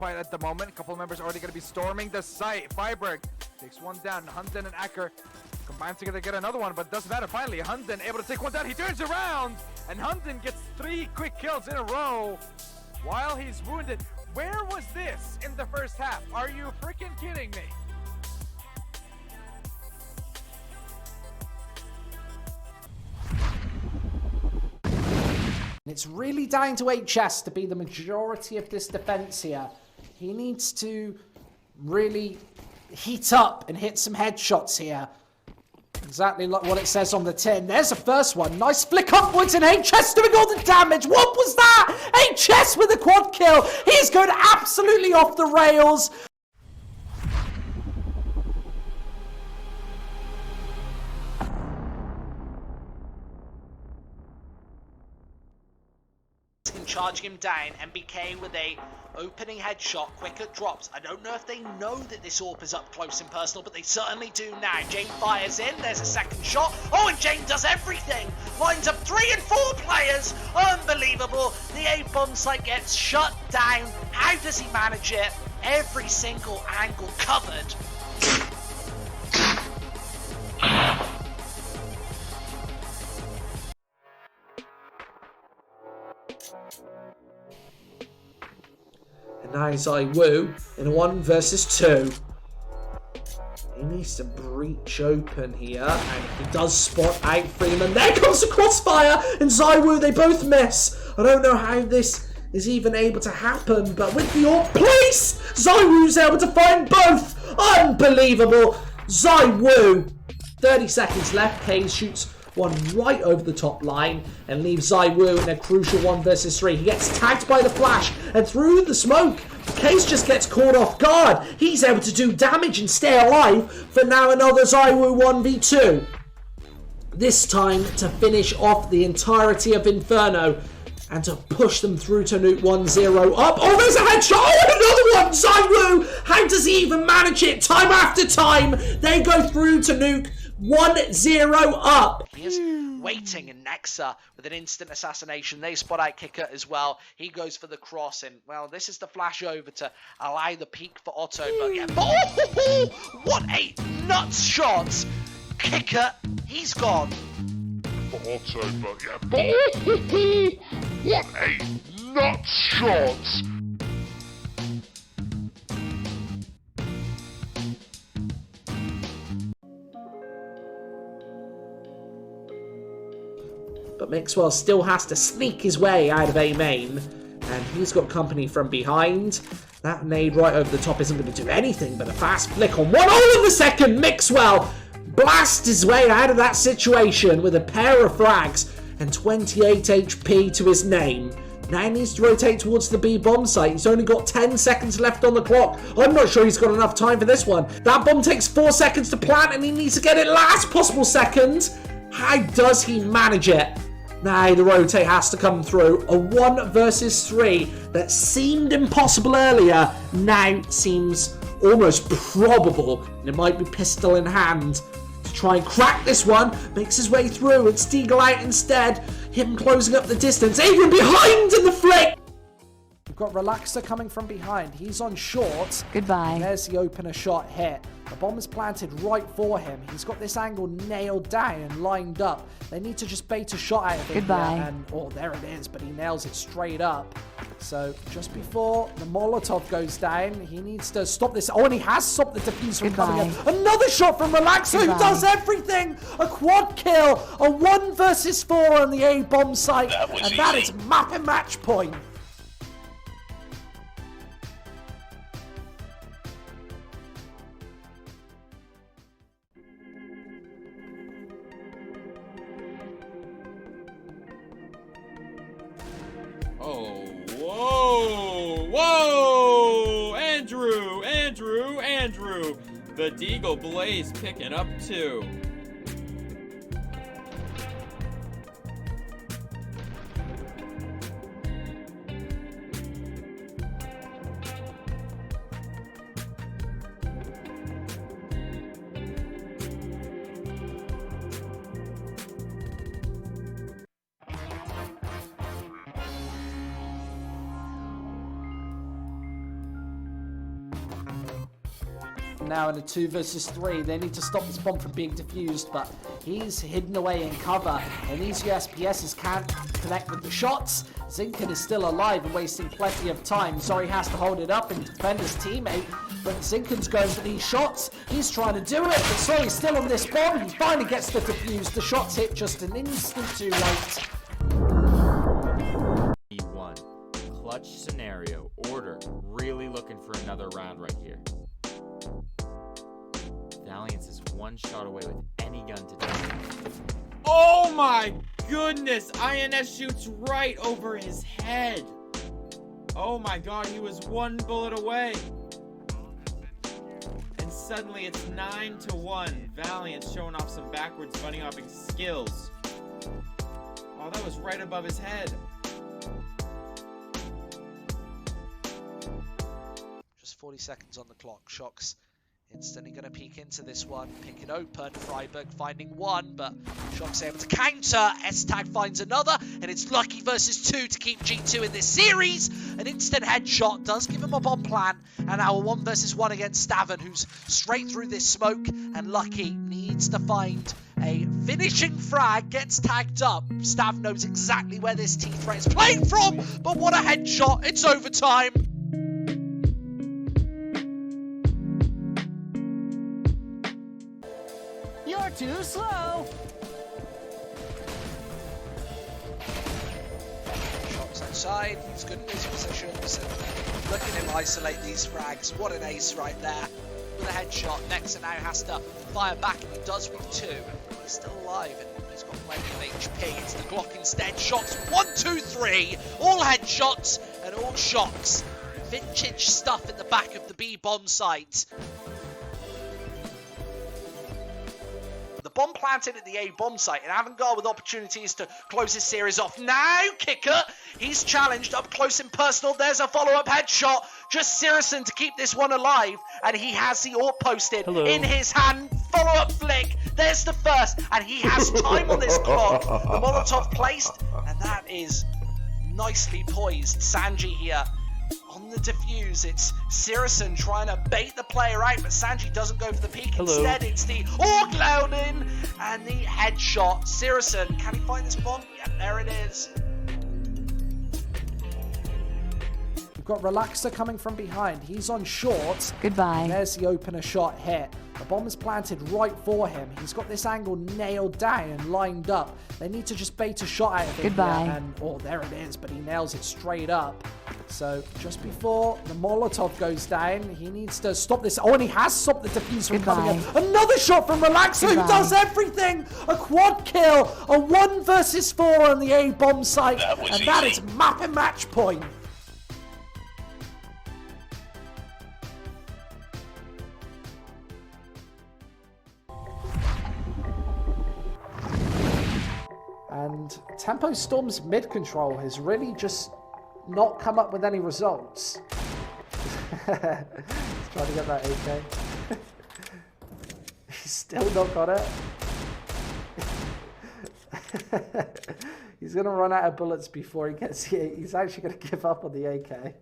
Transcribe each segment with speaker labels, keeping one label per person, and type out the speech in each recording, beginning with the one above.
Speaker 1: fight at the moment. A couple of members already going to be storming the site. Freiberg takes one down. Hunden and Acker combine together to get another one, but it doesn't matter. Finally, Hunden able to take one down. He turns around, and Hunden gets 3 quick kills in a row while he's wounded. Where was this in the first half? Are you freaking kidding me?
Speaker 2: It's really down to HS to be the majority of this defense here. He needs to really heat up and hit some headshots here. Exactly like what it says on the tin. There's the first one. Nice flick upwards and HS doing all the damage. What was that? HS with a quad kill. He's going absolutely off the rails.
Speaker 3: Charging him down, MBK with a opening headshot, quicker drops. I don't know if they know that this AWP is up close and personal, but they certainly do now. Jane fires in, there's a second shot. Oh, and Jane does everything! Lines up 3 and 4 players! Unbelievable! The A bomb site gets shut down. How does he manage it? Every single angle covered.
Speaker 2: And now Zaiwu in a 1 versus 2. He needs to breach open here, and he does spot out Freeman. There comes the crossfire, and Zaiwu, they both miss. I don't know how this is even able to happen, but with the AWP place, Zaiwu's able to find both. Unbelievable. Zaiwu, 30 seconds left. Hayes shoots one right over the top line and leaves Zaiwu in a crucial 1 versus 3. He gets tagged by the flash, and through the smoke, Case just gets caught off guard. He's able to do damage and stay alive for now another Zaiwu 1v2. This time to finish off the entirety of Inferno and to push them through to Nuke 1-0 up. Oh, there's a headshot! Oh, another one! Zaiwu! How does he even manage it? Time after time, they go through to Nuke 1-0 up.
Speaker 3: He is waiting, and Nexa with an instant assassination. They spot out Kicker as well. He goes for the cross, and well, this is the flash over to allow the peak for Otto. But yeah, what a nuts shot! Kicker, he's gone.
Speaker 4: For Otto, but yeah, what a nuts shot!
Speaker 2: But Mixwell still has to sneak his way out of A main, and he's got company from behind. That nade right over the top isn't going to do anything but a fast flick on one. Oh, in the second, Mixwell blasts his way out of that situation with a pair of frags and 28 HP to his name. Now he needs to rotate towards the B bomb site. He's only got 10 seconds left on the clock. I'm not sure he's got enough time for this one. That bomb takes 4 seconds to plant, and he needs to get it last possible second. How does he manage it? Now the rotate has to come through. A 1 versus 3 that seemed impossible earlier now seems almost probable. And it might be pistol in hand to try and crack this one. Makes his way through. It's Deagle out instead. Him closing up the distance. Adrian behind in the flick. We've got Relaxer coming from behind. He's on short.
Speaker 5: Goodbye.
Speaker 2: There's the opener shot hit. The bomb is planted right for him. He's got this angle nailed down and lined up. They need to just bait a shot out of him.
Speaker 5: Goodbye.
Speaker 2: Here, and oh, there it is, but he nails it straight up. So just before the Molotov goes down, he needs to stop this. Oh, and he has stopped the defuse from coming in. Another shot from Relaxer, who does everything. A quad kill, a 1 versus 4 on the A bomb site, and that is map and match point.
Speaker 6: Oh, whoa, whoa! Andrew! The Deagle Blaze picking up 2.
Speaker 2: now in a 2 versus 3. They need to stop this bomb from being defused, but he's hidden away in cover, and these USPSs can't connect with the shots. Zinken is still alive and wasting plenty of time. Sorry, has to hold it up and defend his teammate, but Zinken's going for these shots. He's trying to do it, but Sorry's still on this bomb. He finally gets the defuse. The shots hit just an instant too late.
Speaker 6: E1. Clutch scenario. Order. Really looking for another round right here. Valiance is one shot away with any gun to die. Oh my goodness! INS shoots right over his head. Oh my god, he was one bullet away. And suddenly it's 9-1. Valiant showing off some backwards bunny hopping skills. Oh, that was right above his head.
Speaker 3: Just 40 seconds on the clock. Shox instantly going to peek into this one. Pick it open. Freiburg finding one, but Shox able to counter. S-Tag finds another, and it's Lucky versus 2 to keep G2 in this series. An instant headshot does give him a bomb plan, and now a 1 versus 1 against Stavern, who's straight through this smoke, and Lucky needs to find a finishing frag, gets tagged up. Stav knows exactly where this T-Threat is playing from, but what a headshot. It's overtime.
Speaker 5: You're too slow.
Speaker 3: Shots outside. He's good in his positions. And look at him isolate these frags. What an ace right there. With a headshot. Nexa now has to fire back, and he does with 2. He's still alive, and he's got plenty of HP. It's the Glock instead. Shots 1, 2, 3. All headshots and all shots. Vintage stuff at the back of the B bomb site. The bomb planted at the A bomb site, and Avangard with opportunities to close this series off. Now, Kicker, he's challenged up close and personal. There's a follow-up headshot. Just Sirison to keep this one alive, and he has the AWP posted in his hand. Follow-up flick. There's the first, and he has time on this clock. The Molotov placed, and that is nicely poised. Sanji here on the defuse. It's Sirison trying to bait the player out, but Sanji doesn't go for the peek. Instead, it's the Cloud9 and the headshot. Sirison, can he find this bomb? Yeah, there it is.
Speaker 2: We've got Relaxer coming from behind. He's on short.
Speaker 5: Goodbye.
Speaker 2: And there's the opener shot hit. The bomb is planted right for him. He's got this angle nailed down and lined up. They need to just bait a shot out of him.
Speaker 5: Goodbye.
Speaker 2: Here, and oh, there it is, but he nails it straight up. So just before the Molotov goes down, he needs to stop this. Oh, and he has stopped the defuse from coming in. Another shot from Relaxer, who does everything. A quad kill, a 1 versus 4 on the A bomb site, and that is map and match point. And Tempo Storm's mid control has really just not come up with any results. He's trying to get that AK. He's still not got it. He's going to run out of bullets before he gets here. He's actually going to give up on the AK.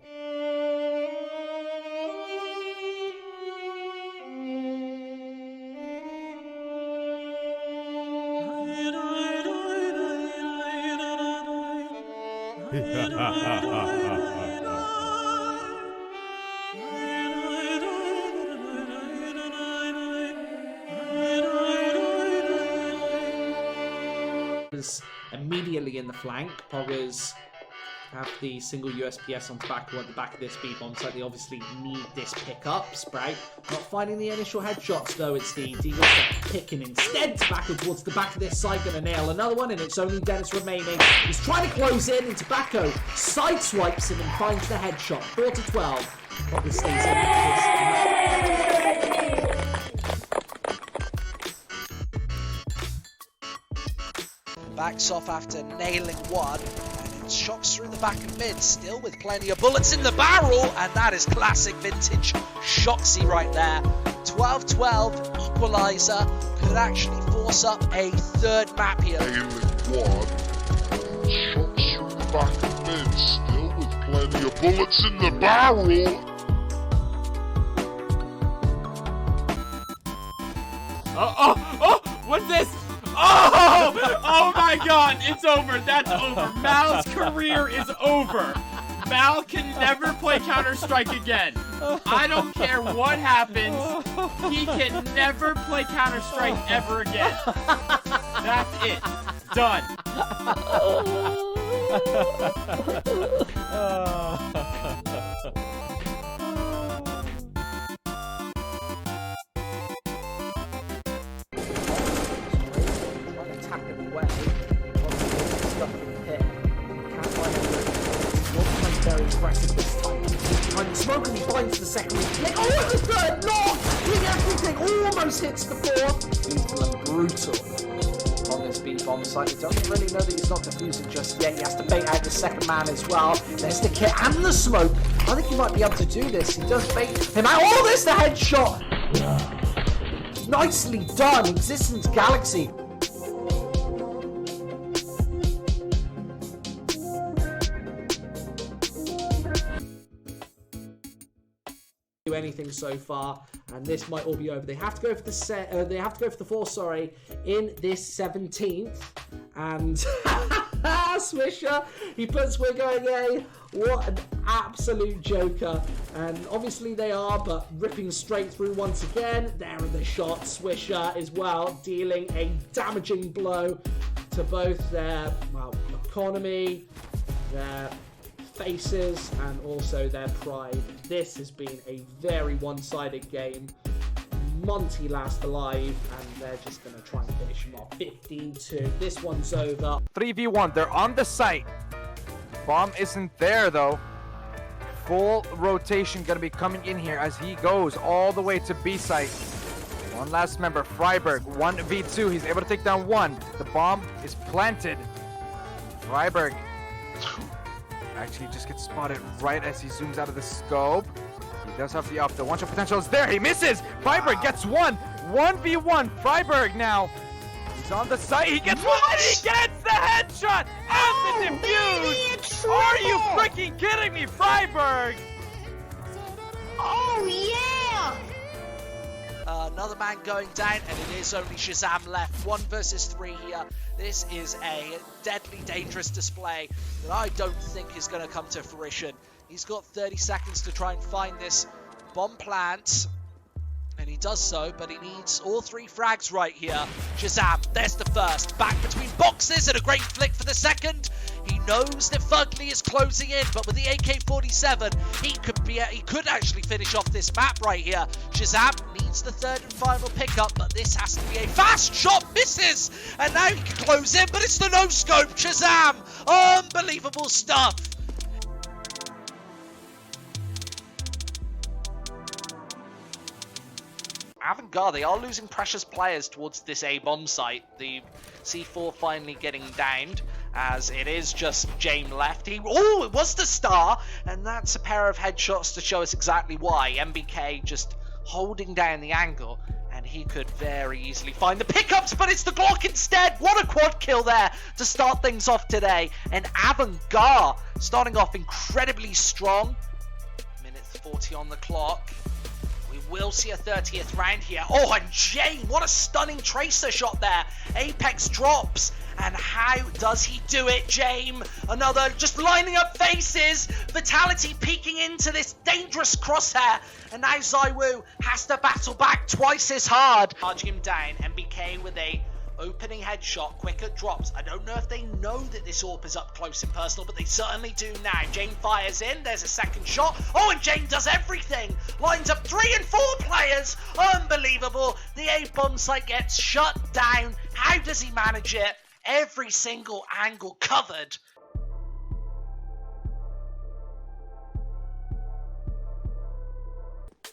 Speaker 2: Immediately in the flank, Poggers have the single USPS on tobacco at the back of this B bomb site. They obviously need this pickup. Sprout not finding the initial headshots though. It's the Deagle picking instead. Tobacco towards the back of this site, gonna nail another one, and it's only Dennis remaining. He's trying to close in, and Tobacco sideswipes him and finds the headshot. 4-12. Poggers stays in.
Speaker 3: Backs off after nailing one, and it shocks through the back and mid, still with plenty of bullets in the barrel, and that is classic vintage Shoxy right there. 12-12 equalizer could actually force up a third map here.
Speaker 4: Nailing one, shocks through the back and mid, still with plenty of bullets in the barrel.
Speaker 6: What's this? Oh my god, it's over. That's over. Mal's career is over. Mal can never play Counter-Strike again. I don't care what happens. He can never play Counter-Strike ever again. That's it. Done.
Speaker 2: Attack him away. Stuff in the pit. Can't find him. Not playing very aggressive this time. Trying to smoke and he finds the second. Oh, the third! Not hitting everything. Almost hits the fourth. Lethal and brutal on this B bomb site. He doesn't really know that he's not defusing just yet. He has to bait out the second man as well. There's the kit and the smoke. I think he might be able to do this. He does bait him out. Oh, there's the headshot. Nicely done, Existence Galaxy. Do anything so far, and this might all be over. They have to go for the they have to go for the 4, sorry, in this 17th, and Swisher, he puts we're going A. What an absolute joker. And obviously they are, but ripping straight through once again. There are the shots. Swisher as well, dealing a damaging blow to both their, well, economy, their faces, and also their pride. This has been a very one-sided game. Monty last alive, and they're just going to try and finish him off. 15-2. This one's over.
Speaker 1: 3v1. They're on the site. Bomb isn't there, though. Full rotation going to be coming in here as he goes all the way to B site. One last member, Freiberg, 1v2. He's able to take down one. The bomb is planted. Freiberg actually just gets spotted right as he zooms out of the scope. He does have the up. The one-shot potential is there. He misses. Freiberg gets one. 1v1. Freiberg now. He's on the site. He gets one. And he gets the headshot and the defuse. Are you freaking kidding me, Freiberg?
Speaker 5: Oh, yeah!
Speaker 3: Another man going down, and it is only Shazam left. 1 versus 3 here. This is a deadly dangerous display that I don't think is going to come to fruition. He's got 30 seconds to try and find this bomb plant, and he does so, but he needs all 3 frags right here. Shazam, there's the first. Back between boxes, and a great flick for the second. He knows that Fugly is closing in, but with the AK-47, he could actually finish off this map right here. Shazam needs the 3rd and final pickup, but this has to be a fast shot. Misses, and now he can close in, but it's the no-scope. Shazam, unbelievable stuff. Avantgarde, they are losing precious players towards this A-bomb site. The C4 finally getting downed, as it is just James left. It was the star, and that's a pair of headshots to show us exactly why. MBK just holding down the angle, and he could very easily find the pickups, but it's the Glock instead. What a quad kill there to start things off today. And Avantgarde starting off incredibly strong. Minute 40 on the clock. We'll see a 30th round here. Oh, and Jane, what a stunning tracer shot there. Apex drops, and how does he do it, Jane? Another just lining up faces. Vitality peeking into this dangerous crosshair, and now Zaiwu has to battle back twice as hard. Charging him down, MBK with a opening headshot, quicker drops. I don't know if they know that this AWP is up close and personal, but they certainly do now. Jane fires in, there's a second shot. Oh, and Jane does everything. Lines up 3 and 4 players. Unbelievable. The A-bomb site gets shut down. How does he manage it? Every single angle covered.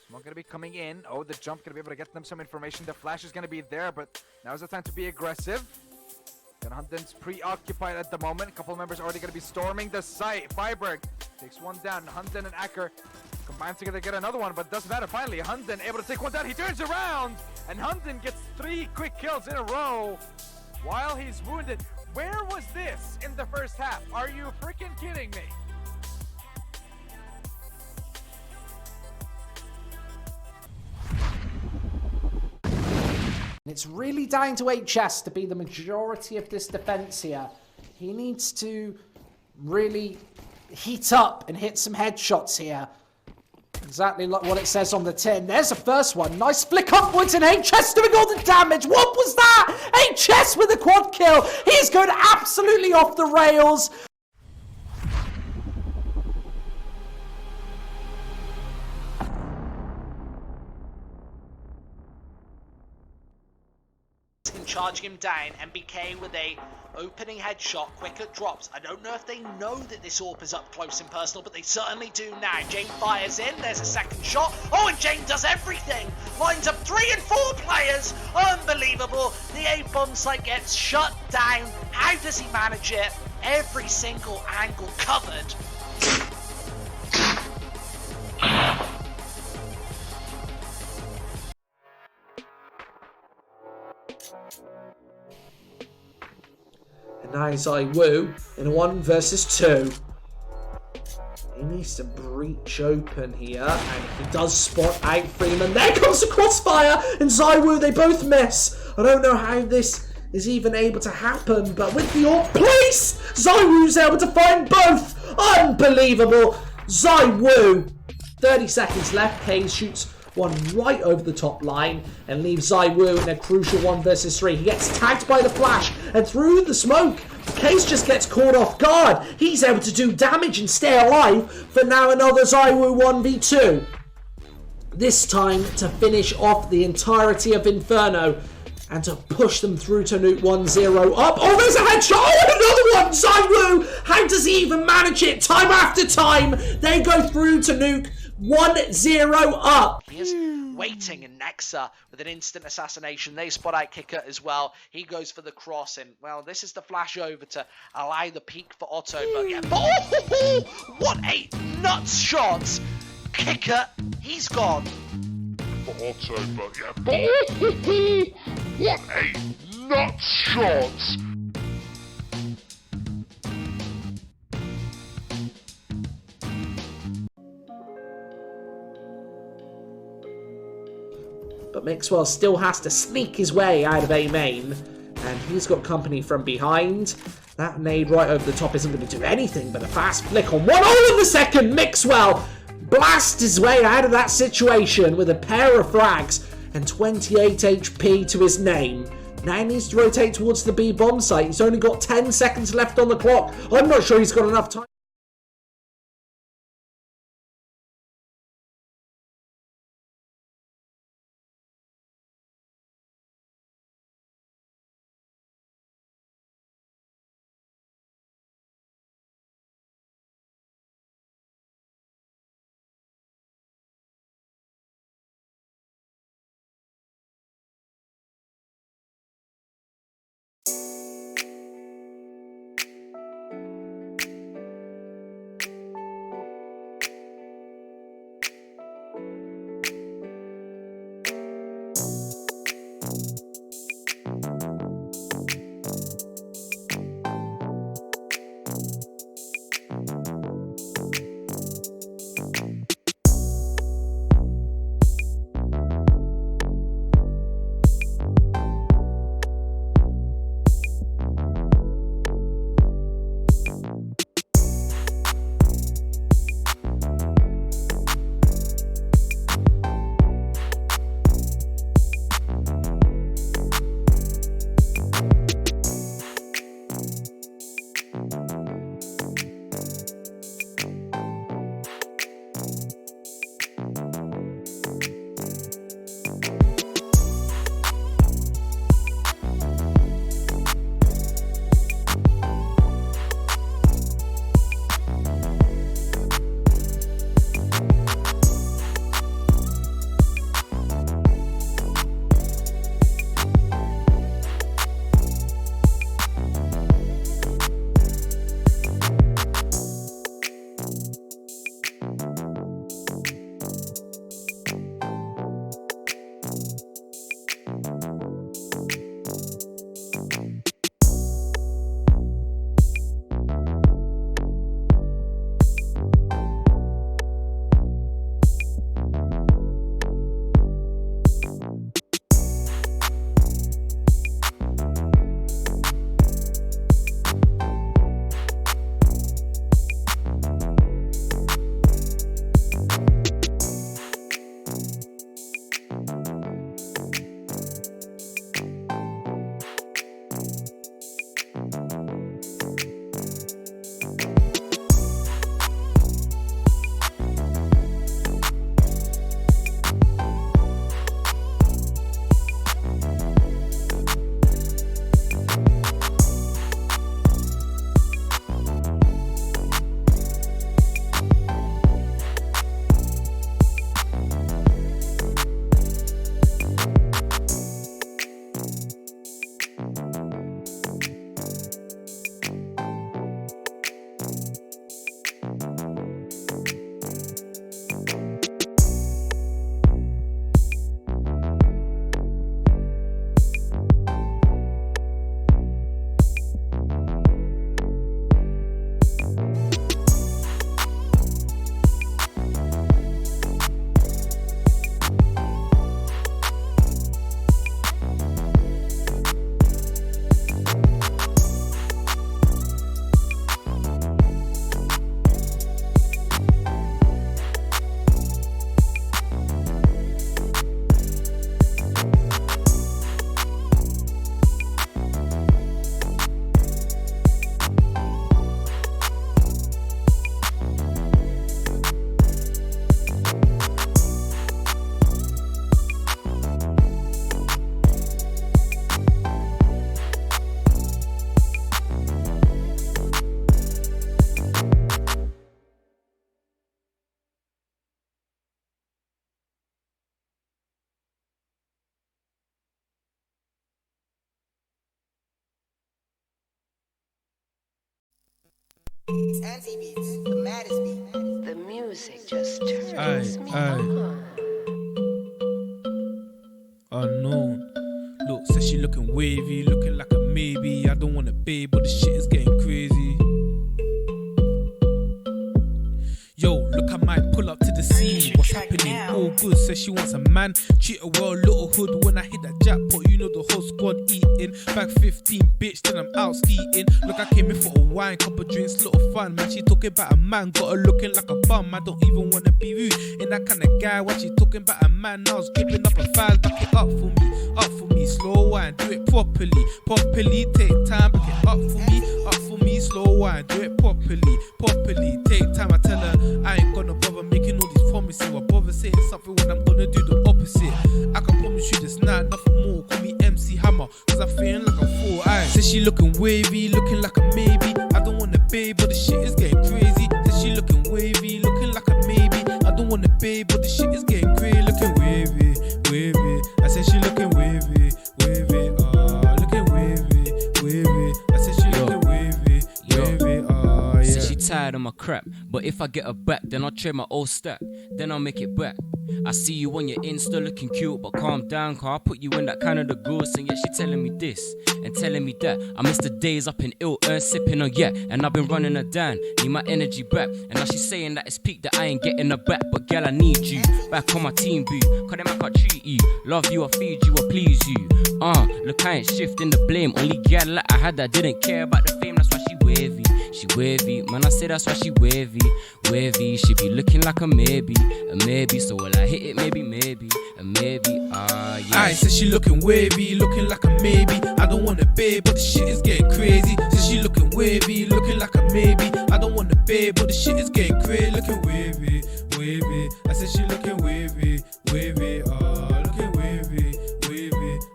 Speaker 1: Smoke going to be coming in. Oh, the jump going to be able to get them some information. The flash is going to be there, but now's the time to be aggressive. Hunden's preoccupied at the moment. A couple of members already going to be storming the site. Freiberg takes one down. Hunden and Acker combine together to get another one, but doesn't matter. Finally, Hunden able to take one down. He turns around, and Hunden gets 3 quick kills in a row while he's wounded. Where was this in the first half? Are you freaking kidding me?
Speaker 2: It's really down to HS to be the majority of this defense here. He needs to really heat up and hit some headshots here. Exactly like what it says on the tin. There's the first one. Nice flick upwards and HS doing all the damage. What was that? HS with a quad kill. He's going absolutely off the rails.
Speaker 3: Charging him down, MBK with a opening headshot, quicker drops. I don't know if they know that this AWP is up close and personal, but they certainly do now. Jane fires in, there's a second shot. Oh, and Jane does everything. Lines up 3 and 4 players. Unbelievable. The A bomb site gets shut down. How does he manage it? Every single angle covered.
Speaker 2: And now it's Wu in a 1 versus 2. He needs to breach open here, and he does spot out Freeman. There comes the crossfire, and ZywOo, they both miss. I don't know how this is even able to happen, but with the AWP place, ZywOo's able to find both. Unbelievable. ZywOo, 30 seconds left. Hayes shoots one right over the top line and leaves ZywOo in a crucial 1 versus 3. He gets tagged by the flash, and through the smoke, Case just gets caught off guard. He's able to do damage and stay alive for now another ZywOo 1v2. This time to finish off the entirety of Inferno and to push them through to Nuke 1-0 up. Oh, there's a headshot. Oh, another one. ZywOo, how does he even manage it time after time? They go through to Nuke 1-0 up.
Speaker 3: He is waiting in Nexa with an instant assassination. They spot out Kicker as well. He goes for the cross, and well, this is the flash over to allow the peak for Otto. But yeah, what a nuts shot! Kicker, he's gone.
Speaker 4: For Otto, but yeah, what a nuts shot!
Speaker 2: But Mixwell still has to sneak his way out of A main, and he's got company from behind. That nade right over the top isn't going to do anything but a fast flick on one. Oh, in the second, Mixwell blasts his way out of that situation with a pair of frags and 28 HP to his name. Now he needs to rotate towards the B bomb site. He's only got 10 seconds left on the clock. I'm not sure he's got enough time.
Speaker 5: The music just turns me on.
Speaker 7: Unknown. Look, says she looking wavy, looking like a maybe. I don't want a babe, but the shit is getting crazy. Yo, look, I might pull up to the scene. What's happening? All good. Says she wants a man. Treat her well, little hood. When I hit that jackpot, you know the whole squad eating. Back 15, bitch, then I'm out eating. Look, I came in for a wine, couple drinks, little fun. Man, she talking about a man, got her looking like a bum. I don't even wanna be rude. Ain't that kind of guy. Why she talking about a man? Now I was gripping up a file. Back it up for me, slow wine, do it properly. Take time, back it up for me, slow wine, do it properly. Take time. I tell her I ain't gonna bother making all these promises. I'll bother saying something when I'm gonna do the opposite. I can promise you this night, nothing more. Call me MC Hammer, cause I'm feeling like I'm 4 eyes. Says she looking wavy, looking like a maybe. I don't want a babe, but the shit is getting crazy. Says she looking wavy, looking like a maybe. I don't want a babe, but the shit is getting crazy. Looking wavy. I said she looking wavy. Looking wavy. I said she looking wavy. Yeah.
Speaker 8: Said she tired of my crap, but if I get her back, then I'll trade my old stack, then I'll make it back. I see you on your Insta looking cute, but calm down, car. I put you in that kind of the gross, and yet she telling me this and telling me that. I miss the days up in ill sipping on yak, and I've been running her down, need my energy back. And now she's saying that it's peak, that I ain't getting her back, but girl, I need you back on my team, boo. Cause them I can't treat you, love you, I feed you, I please you. Look, I ain't shifting the blame. Only girl that I had that didn't care about the fame, that's why she wavy. She wavy, man, I say that's why she wavy. She be looking like a maybe. So will I hit it? Maybe, yeah.
Speaker 7: I said she looking wavy, looking like a maybe. I don't want a babe, but the shit is getting crazy. Says she looking wavy, looking like a maybe. I don't want a babe, but the shit is getting crazy. Looking wavy. I said she looking wavy. Looking wavy.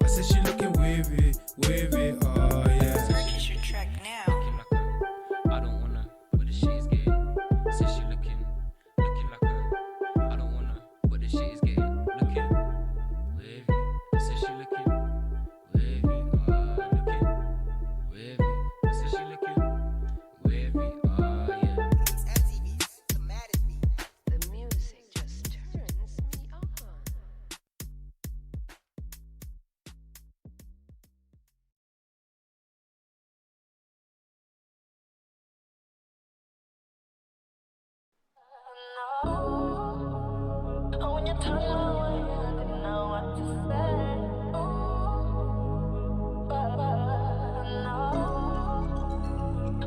Speaker 7: I said she looking wavy. Yeah.
Speaker 5: Purchase your track now.
Speaker 8: I don't wanna, but the shit is getting. Says she looking like a. I don't wanna, but the shit is getting. Looking wavy. Says she looking wavy. Looking wavy. Says she looking wavy. Yeah.
Speaker 5: The music just turns me on. Oh, when you turn away, I didn't know what to say.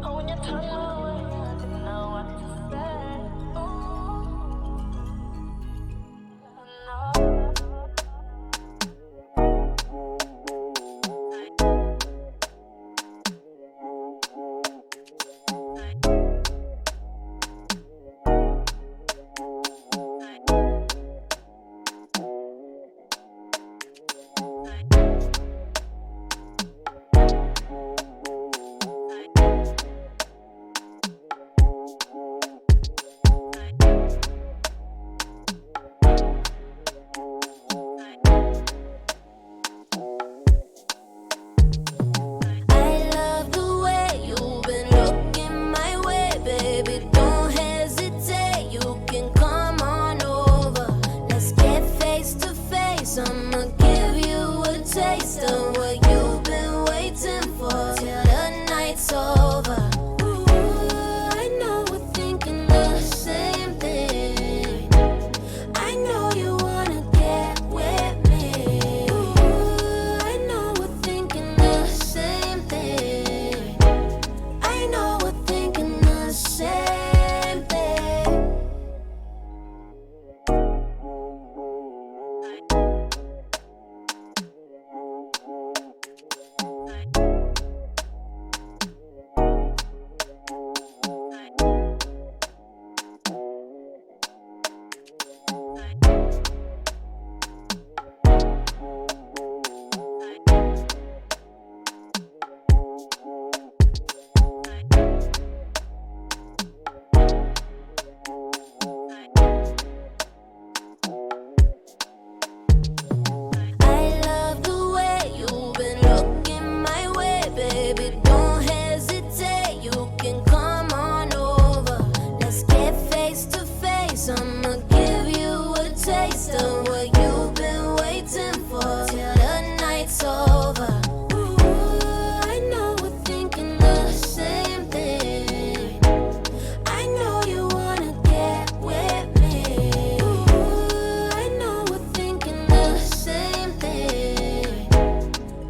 Speaker 5: Oh, when you turn away, I didn't know what to say. taste of what you've been waiting for till the night's over. Ooh, I know we're thinking the same thing. I know you wanna get with me. Ooh, I know we're thinking the same thing.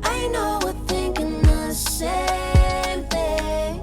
Speaker 5: I know we're thinking the same thing.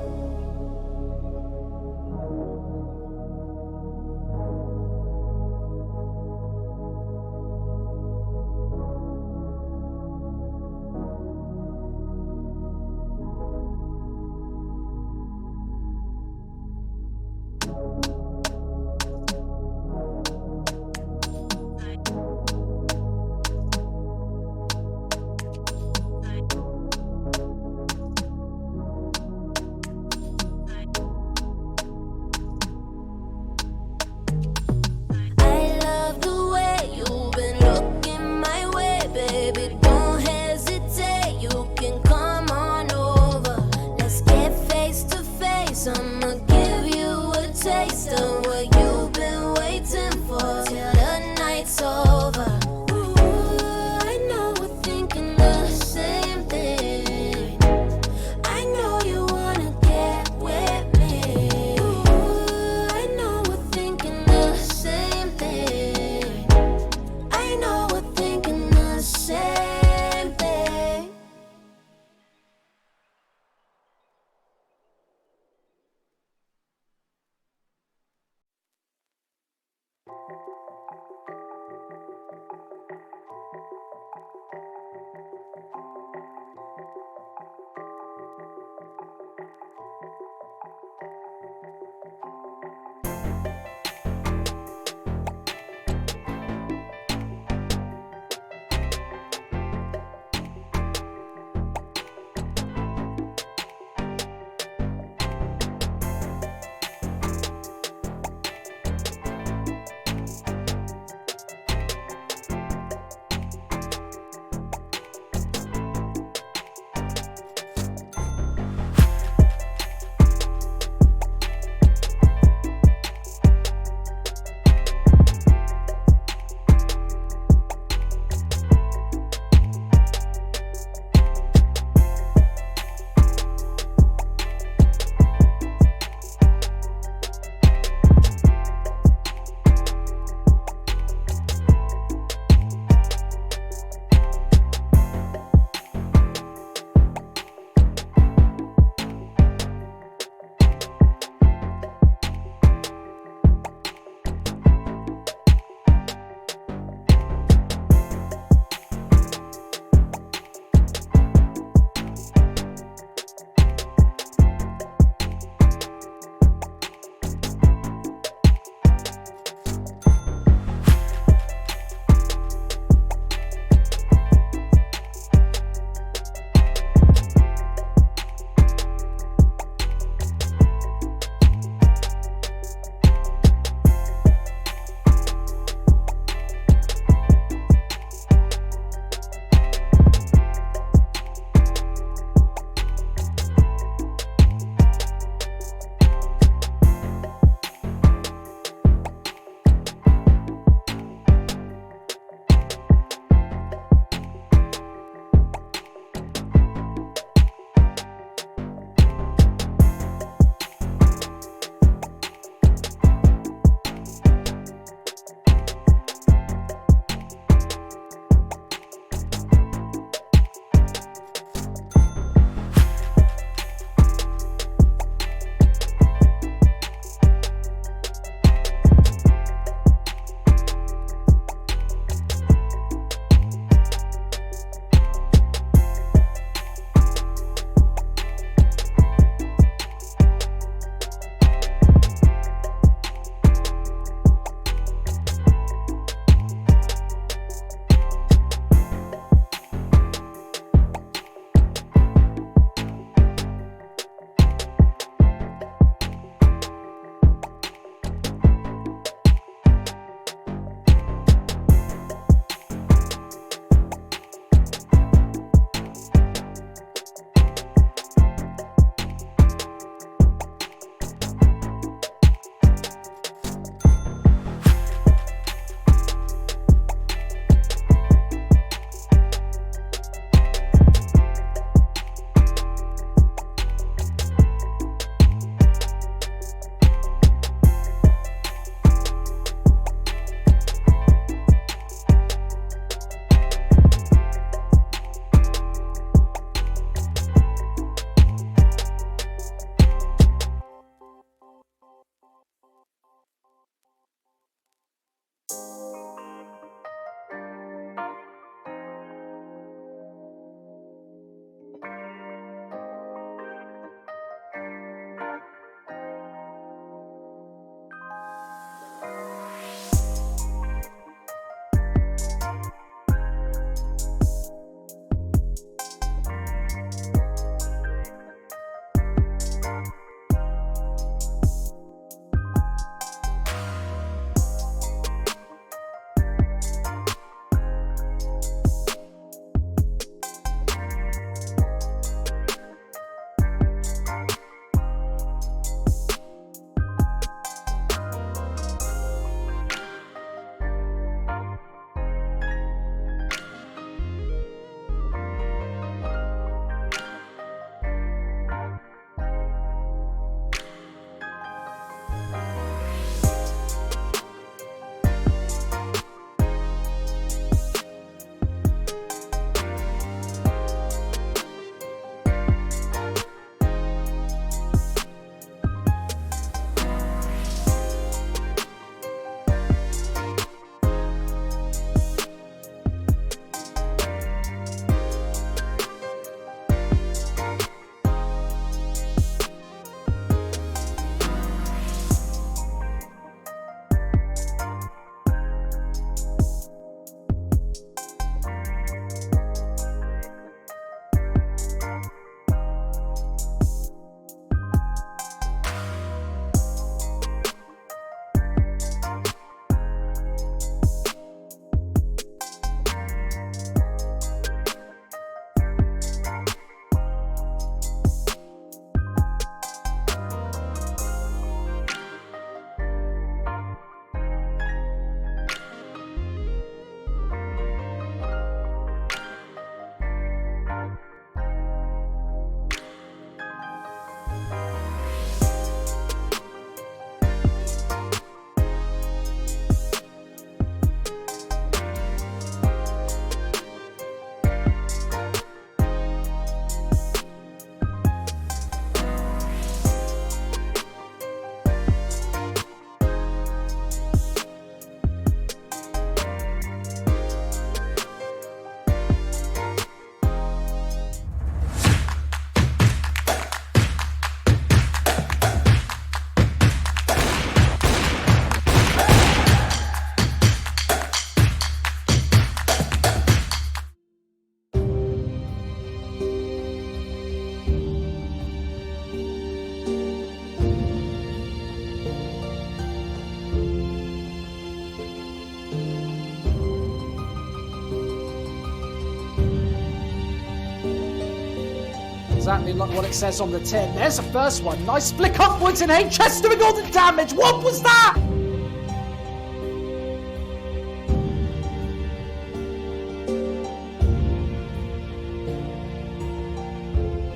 Speaker 9: exactly like what it says on the tin. There's the first one. Nice flick upwards and HS doing all the damage. What was that?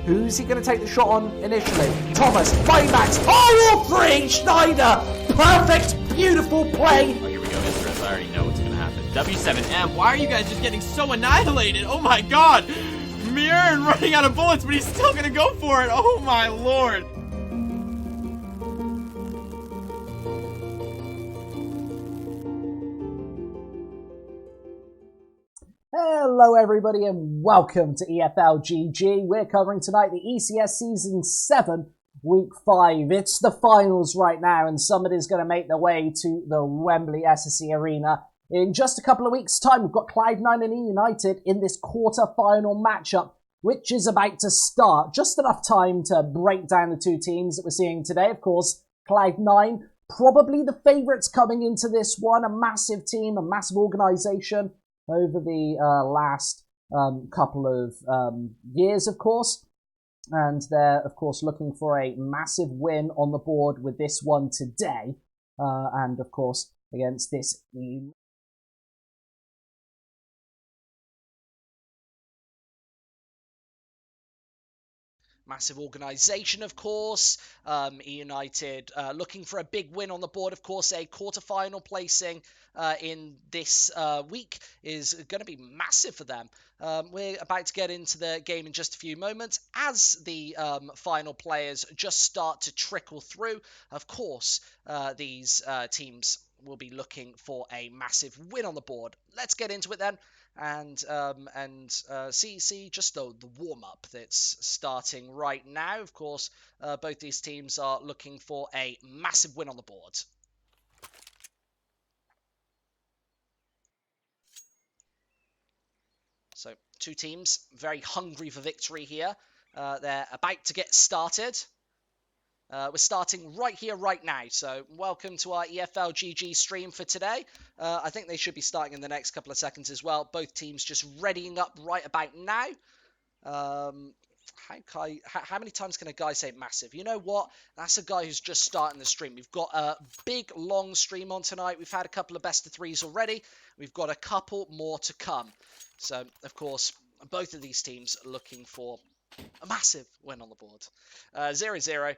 Speaker 9: Who's he going to take the shot on initially? Thomas, Baymax, all three, Schneider. Perfect, beautiful play.
Speaker 6: Oh, here we go, Mistress. I already know what's gonna happen. W7M, why are you guys just getting so annihilated? Oh my god! Mirren running out of bullets, but he's still gonna go for it. Oh my lord.
Speaker 9: Hello everybody and welcome to EFL GG. We're covering tonight the ECS Season 7, Week 5. It's the finals right now and somebody's going to make their way to the Wembley SSE Arena. In just a couple of weeks' time, we've got Cloud9 and eUnited in this quarter-final matchup, which is about to start. Just enough time to break down the two teams that we're seeing today. Of course, Cloud9, probably the favourites coming into this one. A massive team, a massive organisation over the last couple of years, of course. And they're, of course, looking for a massive win on the board with this one today. And, of course, against this
Speaker 3: Massive organisation, of course. eUnited looking for a big win on the board. Of course, a quarter-final placing in this week is going to be massive for them. We're about to get into the game in just a few moments as the final players just start to trickle through. Of course, these teams will be looking for a massive win on the board. Let's get into it then. And see just the warm-up that's starting right now. Of course, both these teams are looking for a massive win on the board. So, two teams very hungry for victory here. They're about to get started. We're starting right here, right now. So, welcome to our EFL GG stream for today. I think they should be starting in the next couple of seconds as well. Both teams just readying up right about now. How many times can a guy say massive? You know what? That's a guy who's just starting the stream. We've got a big, long stream on tonight. We've had a couple of best of threes already. We've got a couple more to come. So, of course, both of these teams are looking for a massive win on the board. 0-0.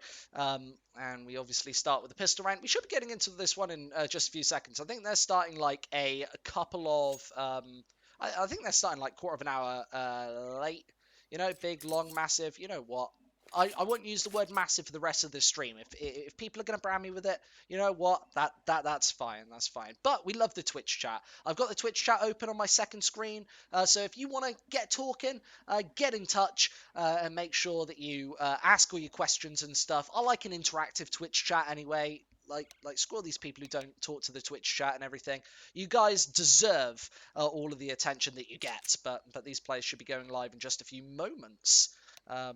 Speaker 3: And we obviously start with the pistol round. We should be getting into this one in just a few seconds. I think they're starting like a couple of... I think they're starting like quarter of an hour late. You know, big, long, massive. You know what? I won't use the word massive for the rest of this stream. If people are going to brand me with it, you know what? That's fine. That's fine. But we love the Twitch chat. I've got the Twitch chat open on my second screen. So if you want to get talking, get in touch and make sure that you ask all your questions and stuff. I like an interactive Twitch chat anyway. Like screw these people who don't talk to the Twitch chat and everything. You guys deserve all of the attention that you get. But these players should be going live in just a few moments. I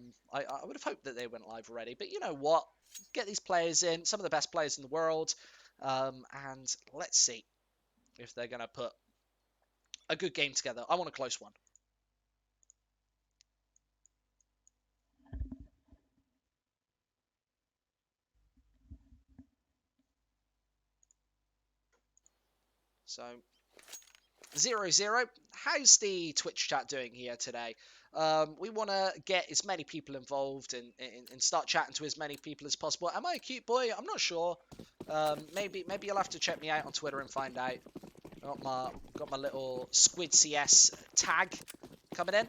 Speaker 3: would have hoped that they went live already, but you know what? Get these players in, some of the best players in the world, and let's see if they're going to put a good game together. I want a close one. So, 0-0. How's the Twitch chat doing here today? We want to get as many people involved and start chatting to as many people as possible. Am I a cute boy? I'm not sure. Maybe you'll have to check me out on Twitter and find out. Got my little Squid CS tag coming in.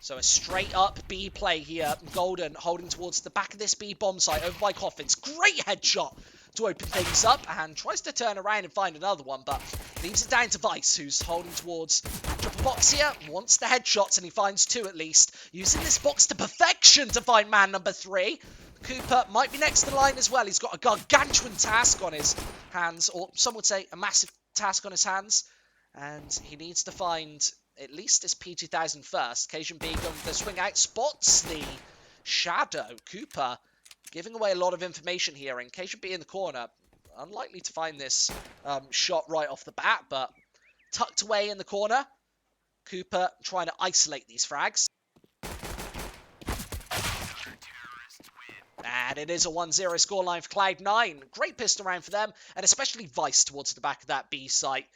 Speaker 3: So a straight up B play here. Golden holding towards the back of this B bomb site over by Coffins. Great headshot to open things up and tries to turn around and find another one, but leaves it down to Vice, who's holding towards triple box here. Wants the headshots and he finds two at least. Using this box to perfection to find man number 3. Cooper might be next to the line as well. He's got a gargantuan task on his hands, or some would say a massive task on his hands. And he needs to find at least this P2000 first. Cajun B going for the swing out. Spots the shadow. Cooper giving away a lot of information here. And Cajun B in the corner. Unlikely to find this shot right off the bat, but tucked away in the corner. Cooper trying to isolate these frags. And it is a 1-0 scoreline for Cloud9. Great pistol round for them, and especially Vice towards the back of that B site.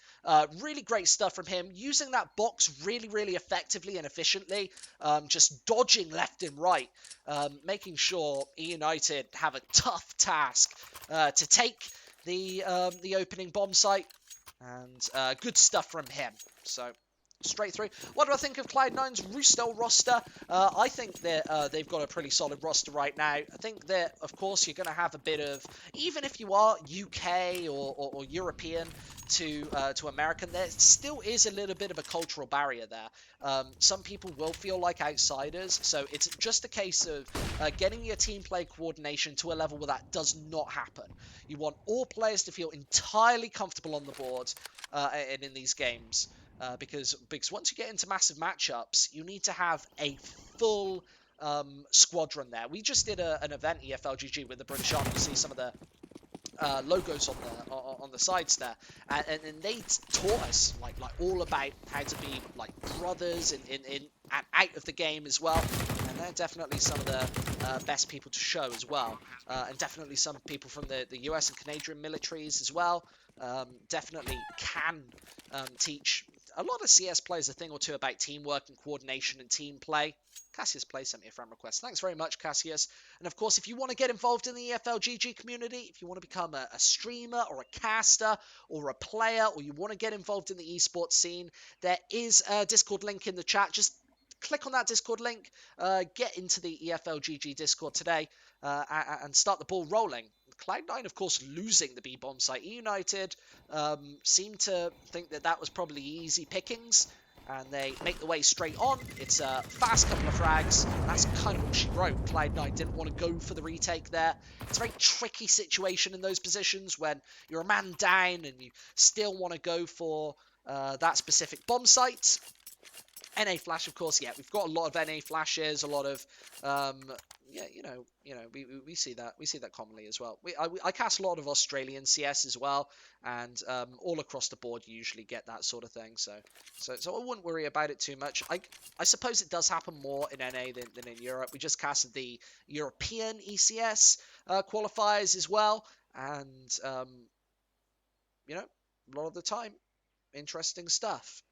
Speaker 3: Really great stuff from him, using that box really, really effectively and efficiently, just dodging left and right, making sure eUnited have a tough task to take the opening bomb site, and good stuff from him. So, straight through. What do I think of Cloud9's Roostel roster? I think that they've got a pretty solid roster right now. I think that, of course, you're going to have a bit of, even if you are UK or European to American, there still is a little bit of a cultural barrier there. Some people will feel like outsiders, so it's just a case of getting your team play coordination to a level where that does not happen. You want all players to feel entirely comfortable on the board and in these games. Because once you get into massive matchups, you need to have a full squadron there. We just did an event, EFLGG, with the British Army. You see some of the logos on the sides there, and they taught us like all about how to be like brothers in and out of the game as well. And they're definitely some of the best people to show as well, and definitely some people from the US and Canadian militaries as well. Definitely can teach a lot of CS players a thing or two about teamwork and coordination and team play. Cassius Play sent me a friend request. Thanks very much, Cassius. And of course, if you want to get involved in the EFLGG community, if you want to become a streamer or a caster or a player, or you want to get involved in the esports scene, there is a Discord link in the chat. Just click on that Discord link, get into the EFLGG Discord today, and start the ball rolling. Cloud9, of course, losing the B-bomb site. eUnited seemed to think that was probably easy pickings, and they make the way straight on. It's a fast couple of frags, and that's kind of what she wrote. Cloud9 didn't want to go for the retake there. It's a very tricky situation in those positions when you're a man down and you still want to go for that specific bomb site. NA flash, of course, yeah, we've got a lot of NA flashes, a lot of, yeah, we see that commonly as well. I cast a lot of Australian CS as well, and all across the board you usually get that sort of thing. So I wouldn't worry about it too much. I suppose it does happen more in NA than in Europe. We just casted the European ECS qualifiers as well, and a lot of the time, interesting stuff.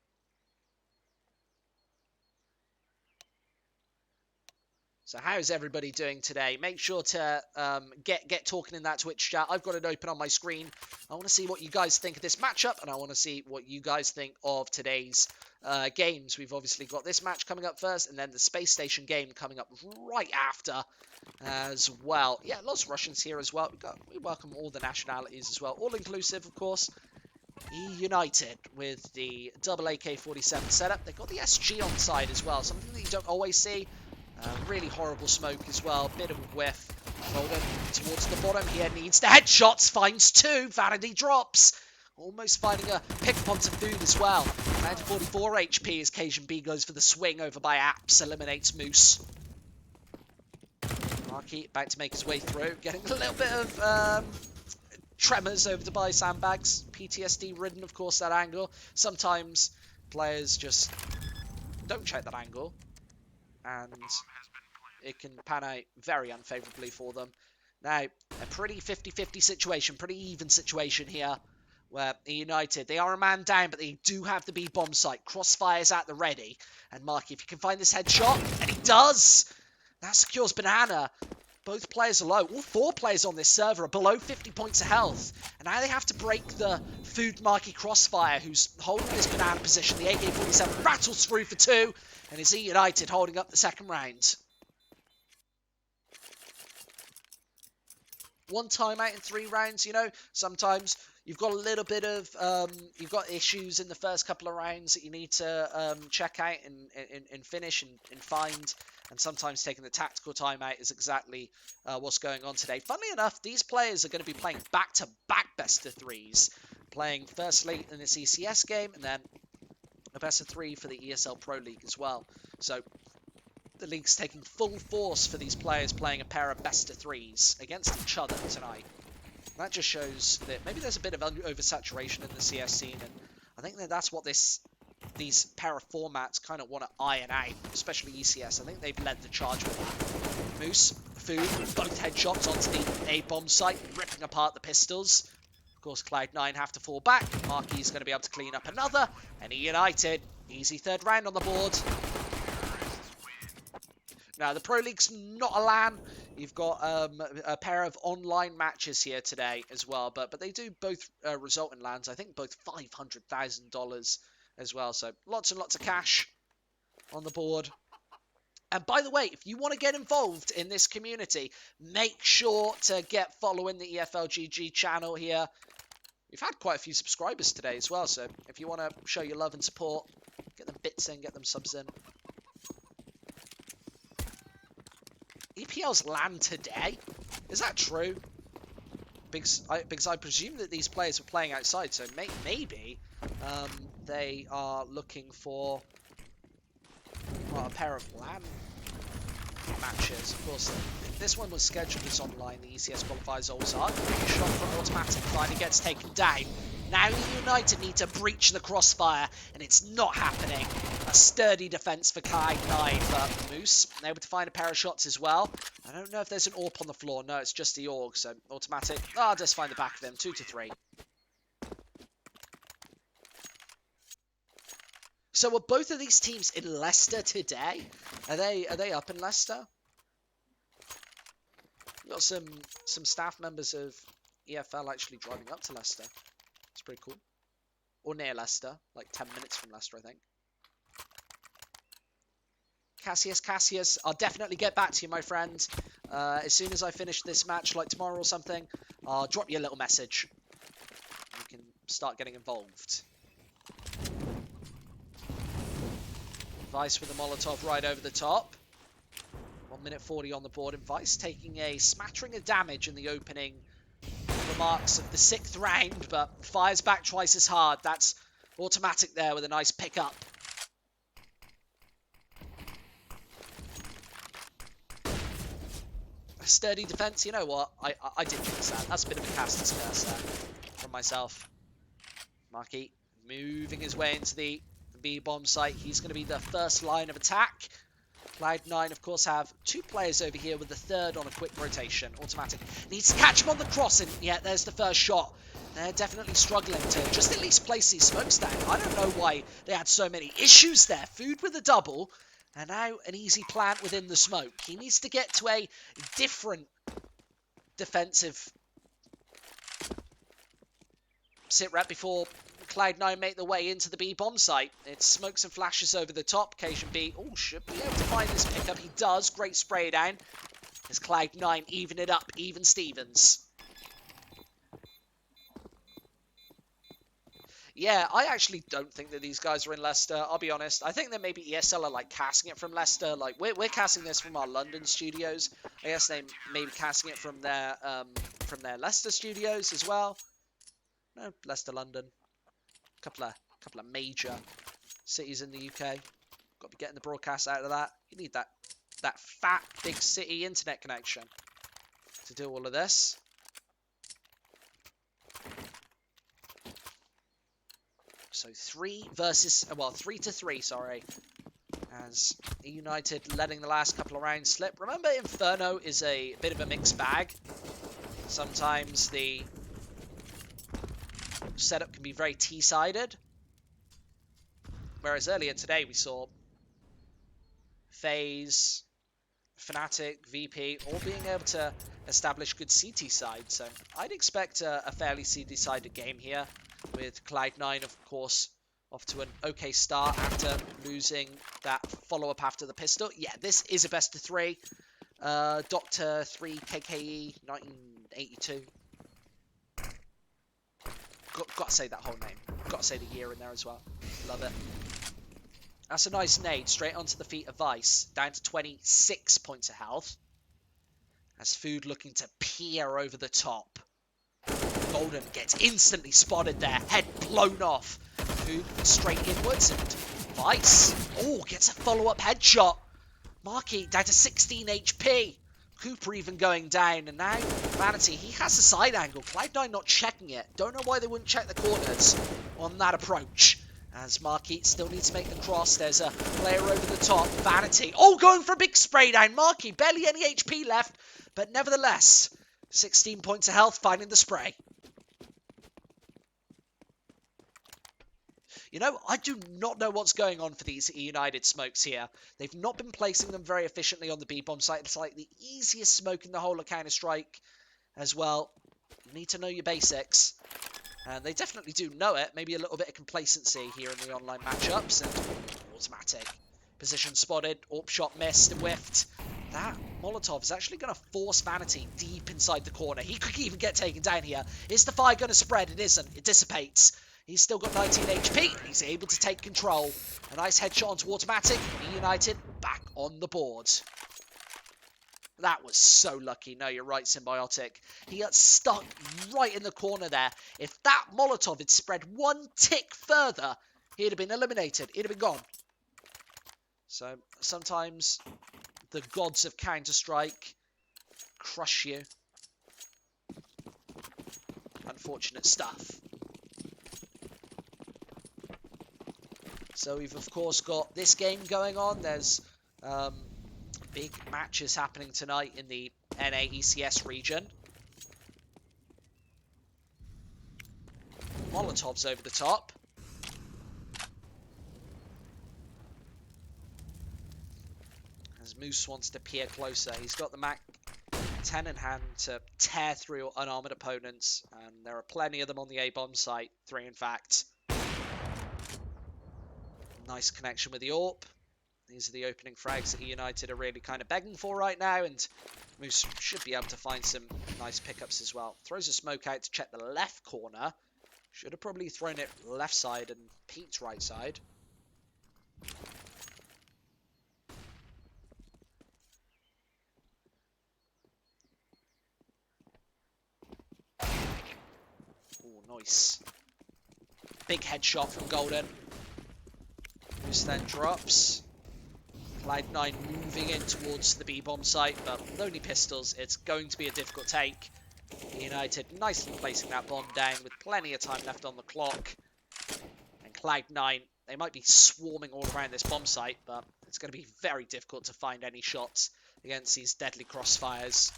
Speaker 3: So how's everybody doing today? Make sure to get talking in that Twitch chat. I've got it open on my screen. I want to see what you guys think of this matchup, and I want to see what you guys think of today's games. We've obviously got this match coming up first, and then the Space Station game coming up right after as well. Yeah, lots of Russians here as well. We welcome all the nationalities as well. All inclusive, of course. eUnited with the double AK-47 setup. They've got the SG on side as well, something that you don't always see. Really horrible smoke as well, bit of a whiff. Golden towards the bottom here, needs the headshots, finds two, Vanity drops. Almost finding a pick upon some food as well. Down to 44 HP as Cajun B goes for the swing over by Apps, eliminates Moose. Marky about to make his way through, getting a little bit of tremors over to buy sandbags. PTSD ridden, of course, that angle. Sometimes players just don't check that angle, and it can pan out very unfavourably for them. Now, a pretty 50-50 situation, pretty even situation here, where eUnited, they are a man down, but they do have the B-bomb site. Crossfire's at the ready, and Marky, if you can find this headshot, and he does, that secures Banana. Both players are low. All four players on this server are below 50 points of health. And now they have to break the food Marky Crossfire, who's holding this Banana position. The AK-47 rattles through for two. And it's eUnited holding up the second round. One timeout in 3 rounds, sometimes you've got a little bit of, you've got issues in the first couple of rounds that you need to check out and finish and find. And sometimes taking the tactical timeout is exactly what's going on today. Funnily enough, these players are going to be playing back-to-back best-of-3s. Playing firstly in this ECS game, and then a best-of-3 for the ESL Pro League as well. So the league's taking full force for these players playing a pair of best-of-3s against each other tonight. That just shows that maybe there's a bit of oversaturation in the CS scene, and I think that's what these pair of formats kind of want to iron out, especially ECS. I think they've led the charge with that. Moose, Food, both headshots onto the A-bomb site, ripping apart the pistols. Of course, Cloud9 have to fall back. Marky's going to be able to clean up another. And eUnited, easy third round on the board. Now, the Pro League's not a LAN. You've got a pair of online matches here today as well. But they do both result in LANs. I think both $500,000 as well. So lots and lots of cash on the board. And by the way, if you want to get involved in this community, make sure to get following the EFLGG channel here. We've had quite a few subscribers today as well, so if you want to show your love and support, get them bits in, get them subs in. EPL's LAN today? Is that true? Because I presume that these players are playing outside, so maybe they are looking for a pair of LAN matches. Of course, this one was scheduled as online. The ECS qualifiers always are. Shot from Automatic finally gets taken down. Now eUnited need to breach the crossfire, and it's not happening. A sturdy defense for Cloud9, but Moose able to find a pair of shots as well. I don't know if there's an AWP on the floor. No, it's just the AUG, so Automatic. Just find the back of them. 2-3. So are both of these teams in Leicester today? Are they up in Leicester? We've got some staff members of EFL actually driving up to Leicester. It's pretty cool. Or near Leicester, like 10 minutes from Leicester, I think. Cassius, I'll definitely get back to you, my friend. As soon as I finish this match, like tomorrow or something, I'll drop you a little message. You can start getting involved. Vice with a Molotov right over the top. 1 minute 40 on the board, and Vice taking a smattering of damage in the opening remarks of the 6th round, but fires back twice as hard. That's Automatic there with a nice pickup. A sturdy defense. You know what? I did fix that. That's a bit of a Castus curse there from myself. Marky moving his way into the B-bomb site. He's going to be the first line of attack. Cloud9, of course, have 2 players over here with the third on a quick rotation. Automatic needs to catch him on the cross, and yeah, there's the first shot. They're definitely struggling to just at least place these smokes down. I don't know why they had so many issues there. Food with a double, and now an easy plant within the smoke. He needs to get to a different defensive sit rep before Cloud9 make their way into the B-bomb site. It's smokes and flashes over the top. Occasion B, should be able to find this pickup. He does. Great spray down. As Cloud9 even it up. Even Stevens. Yeah, I actually don't think that these guys are in Leicester. I'll be honest. I think that maybe ESL are like casting it from Leicester. Like we're casting this from our London studios. I guess they may be casting it from their Leicester studios as well. No, Leicester, London. Couple of major cities in the UK. Got to be getting the broadcast out of that. You need that fat big city internet connection to do all of this. So 3-3, sorry. As eUnited letting the last couple of rounds slip. Remember, Inferno is a bit of a mixed bag. Sometimes the setup can be very T-sided. Whereas earlier today we saw FaZe, Fnatic, VP all being able to establish good CT side. So I'd expect a fairly CT-sided game here, with Cloud9, of course, off to an okay start after losing that follow-up after the pistol. Yeah, this is a best of 3. Dr. 3 KKE 1982. Got to say that whole name. Got to say the year in there as well. Love it. That's a nice nade straight onto the feet of Vice. Down to 26 points of health. As Food looking to peer over the top. Golden gets instantly spotted there. Head blown off. Food straight inwards, and Vice gets a follow-up headshot. Marky down to 16 HP. Cooper even going down, and now Vanity, he has a side angle. Cloud9 not checking it. Don't know why they wouldn't check the corners on that approach. As Marquis still needs to make the cross. There's a player over the top. Vanity. Oh, going for a big spray down. Marquis, barely any HP left. But nevertheless, 16 points of health, finding the spray. You know, I do not know what's going on for these eUnited smokes here. They've not been placing them very efficiently on the B-bomb site. It's like the easiest smoke in the whole of Counter-Strike as well. You need to know your basics. And they definitely do know it. Maybe a little bit of complacency here in the online matchups. And automatic. Position spotted. AWP shot missed and whiffed. That Molotov is actually going to force Vanity deep inside the corner. He could even get taken down here. Is the fire going to spread? It isn't. It dissipates. He's still got 19 HP. And he's able to take control. A nice headshot onto automatic. eUnited back on the board. That was so lucky. No, you're right, Symbiotic. He got stuck right in the corner there. If that Molotov had spread one tick further, he'd have been eliminated. He'd have been gone. So, sometimes the gods of Counter-Strike crush you. Unfortunate stuff. So, we've, of course, got this game going on. There's big matches happening tonight in the NA ECS region. Molotov's over the top. As Moose wants to peer closer, he's got the Mac 10 in hand to tear through unarmored opponents, and there are plenty of them on the A-bomb site, 3 in fact. Nice connection with the AWP. These are the opening frags that eUnited are really kind of begging for right now, and Moose should be able to find some nice pickups as well. Throws a smoke out to check the left corner. Should have probably thrown it left side and peeked right side. Oh, nice. Big headshot from Golden. Moose then drops. Cloud9 moving in towards the B-bomb site, but with only pistols, it's going to be a difficult take. eUnited nicely placing that bomb down with plenty of time left on the clock. And Cloud9, they might be swarming all around this bomb site, but it's going to be very difficult to find any shots against these deadly crossfires.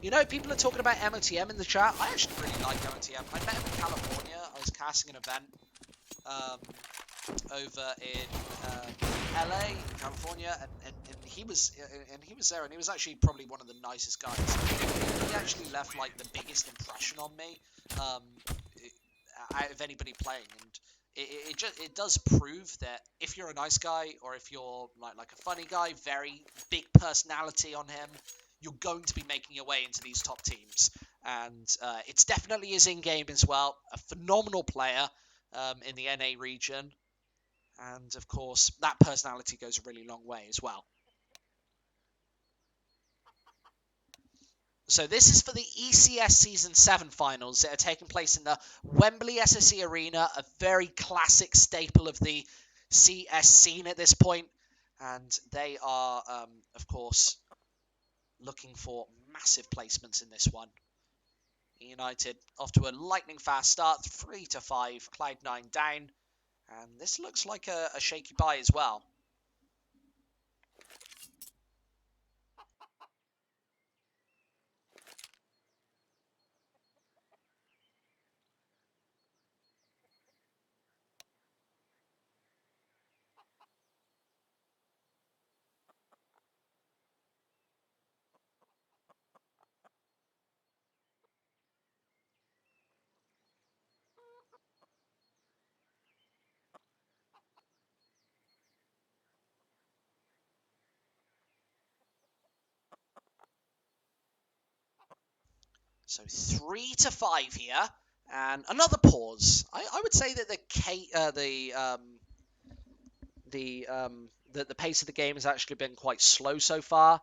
Speaker 3: You know, people are talking about MOTM in the chat. I actually really like MOTM. I met him in California. I was casting an event over in LA, California, and he was there, and he was actually probably one of the nicest guys. He actually left like the biggest impression on me out of anybody playing, and it does prove that if you're a nice guy, or if you're like a funny guy, very big personality on him, you're going to be making your way into these top teams. And it's definitely his in-game as well. A phenomenal player in the NA region. And, of course, that personality goes a really long way as well. So this is for the ECS Season 7 finals that are taking place in the Wembley SSE Arena, a very classic staple of the CS scene at this point. And they are, of course, looking for massive placements in this one. eUnited off to a lightning fast start, 3-5, Cloud9 down. And this looks like a shaky buy as well. So 3-5 here, and another pause. I would say that the pace of the game has actually been quite slow so far.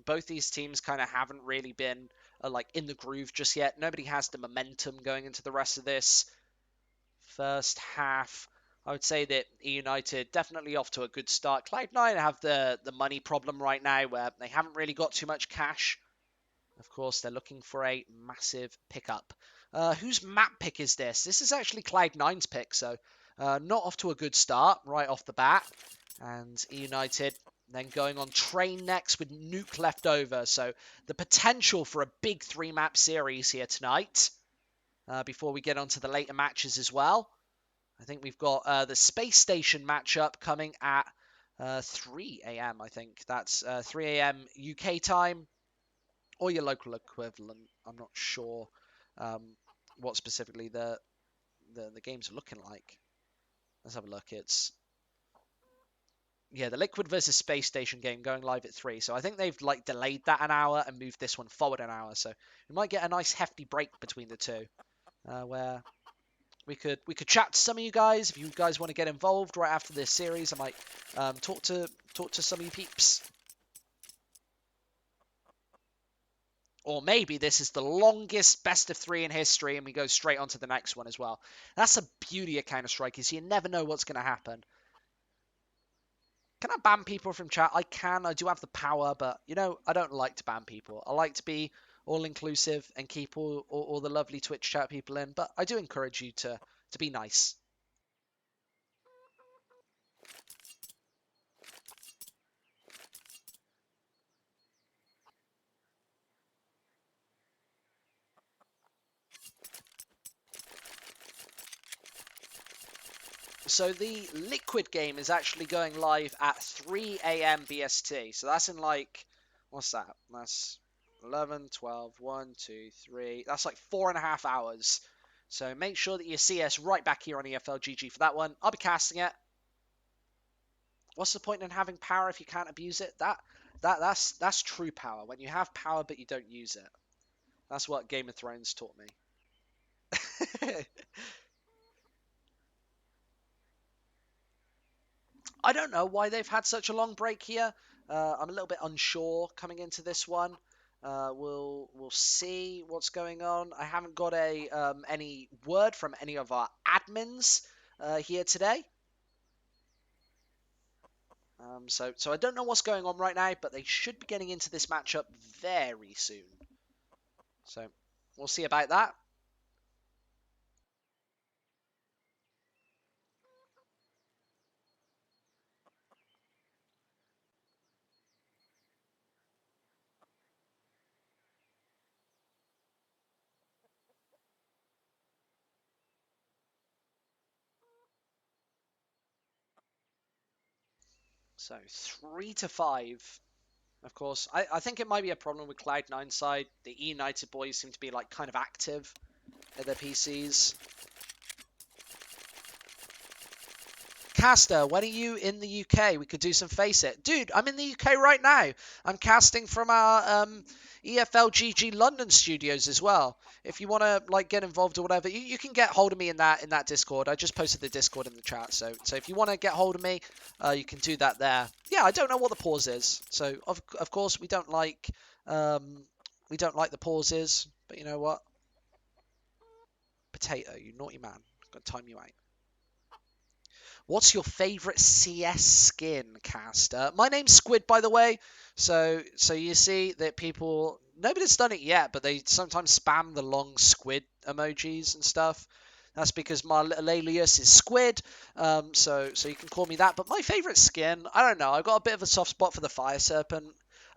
Speaker 3: Both these teams kind of haven't really been like in the groove just yet. Nobody has the momentum going into the rest of this first half. I would say that eUnited definitely off to a good start. Cloud9 have the money problem right now where they haven't really got too much cash. Of course, they're looking for a massive pickup. Whose map pick is this? This is actually Cloud9's pick, so not off to a good start right off the bat. And eUnited then going on train next with Nuke left over. So the potential for a big 3-map series here tonight before we get on to the later matches as well. I think we've got the space station matchup coming at 3 a.m. I think that's 3 a.m. UK time or your local equivalent. I'm not sure what specifically the games are looking like. Let's have a look. It's the Liquid versus Space Station game going live at 3. So I think they've like delayed that an hour and moved this one forward an hour. So we might get a nice hefty break between the two, where we could chat to some of you guys if you guys want to get involved right after this series. I might talk to some of you peeps. Or maybe this is the longest best of 3 in history and we go straight on to the next one as well. That's a beauty of Counter-Strike, is you never know what's going to happen. Can I ban people from chat? I can. I do have the power, but, you know, I don't like to ban people. I like to be all-inclusive and keep all the lovely Twitch chat people in, but I do encourage you to be nice. So the Liquid game is actually going live at 3 a.m. BST. So that's in like, what's that? That's 11, 12, 1, 2, 3. That's like 4.5 hours. So make sure that you see us right back here on EFLGG for that one. I'll be casting it. What's the point in having power if you can't abuse it? That's true power. When you have power but you don't use it. That's what Game of Thrones taught me. I don't know why they've had such a long break here. I'm a little bit unsure coming into this one. We'll see what's going on. I haven't got any word from any of our admins here today. So I don't know what's going on right now, but they should be getting into this matchup very soon. So we'll see about that. So 3 to 5. Of course, I think it might be a problem with Cloud9 side. The eUnited boys seem to be like kind of active at their PCs. Caster, when are you in the UK? We could do some Face It. Dude, I'm in the UK right now. I'm casting from our EFLGG London studios as well. If you want to like get involved or whatever, you can get hold of me in that Discord. I just posted the Discord in the chat. So if you want to get hold of me, you can do that there. Yeah, I don't know what the pause is. So of course we don't like the pauses, but you know what? Potato, you naughty man. I'm gonna time you out. What's your favourite CS skin, Caster? My name's Squid, by the way. So you see that nobody's done it yet, but they sometimes spam the long squid emojis and stuff. That's because my little alias is Squid. So you can call me that. But my favourite skin, I don't know. I've got a bit of a soft spot for the Fire Serpent.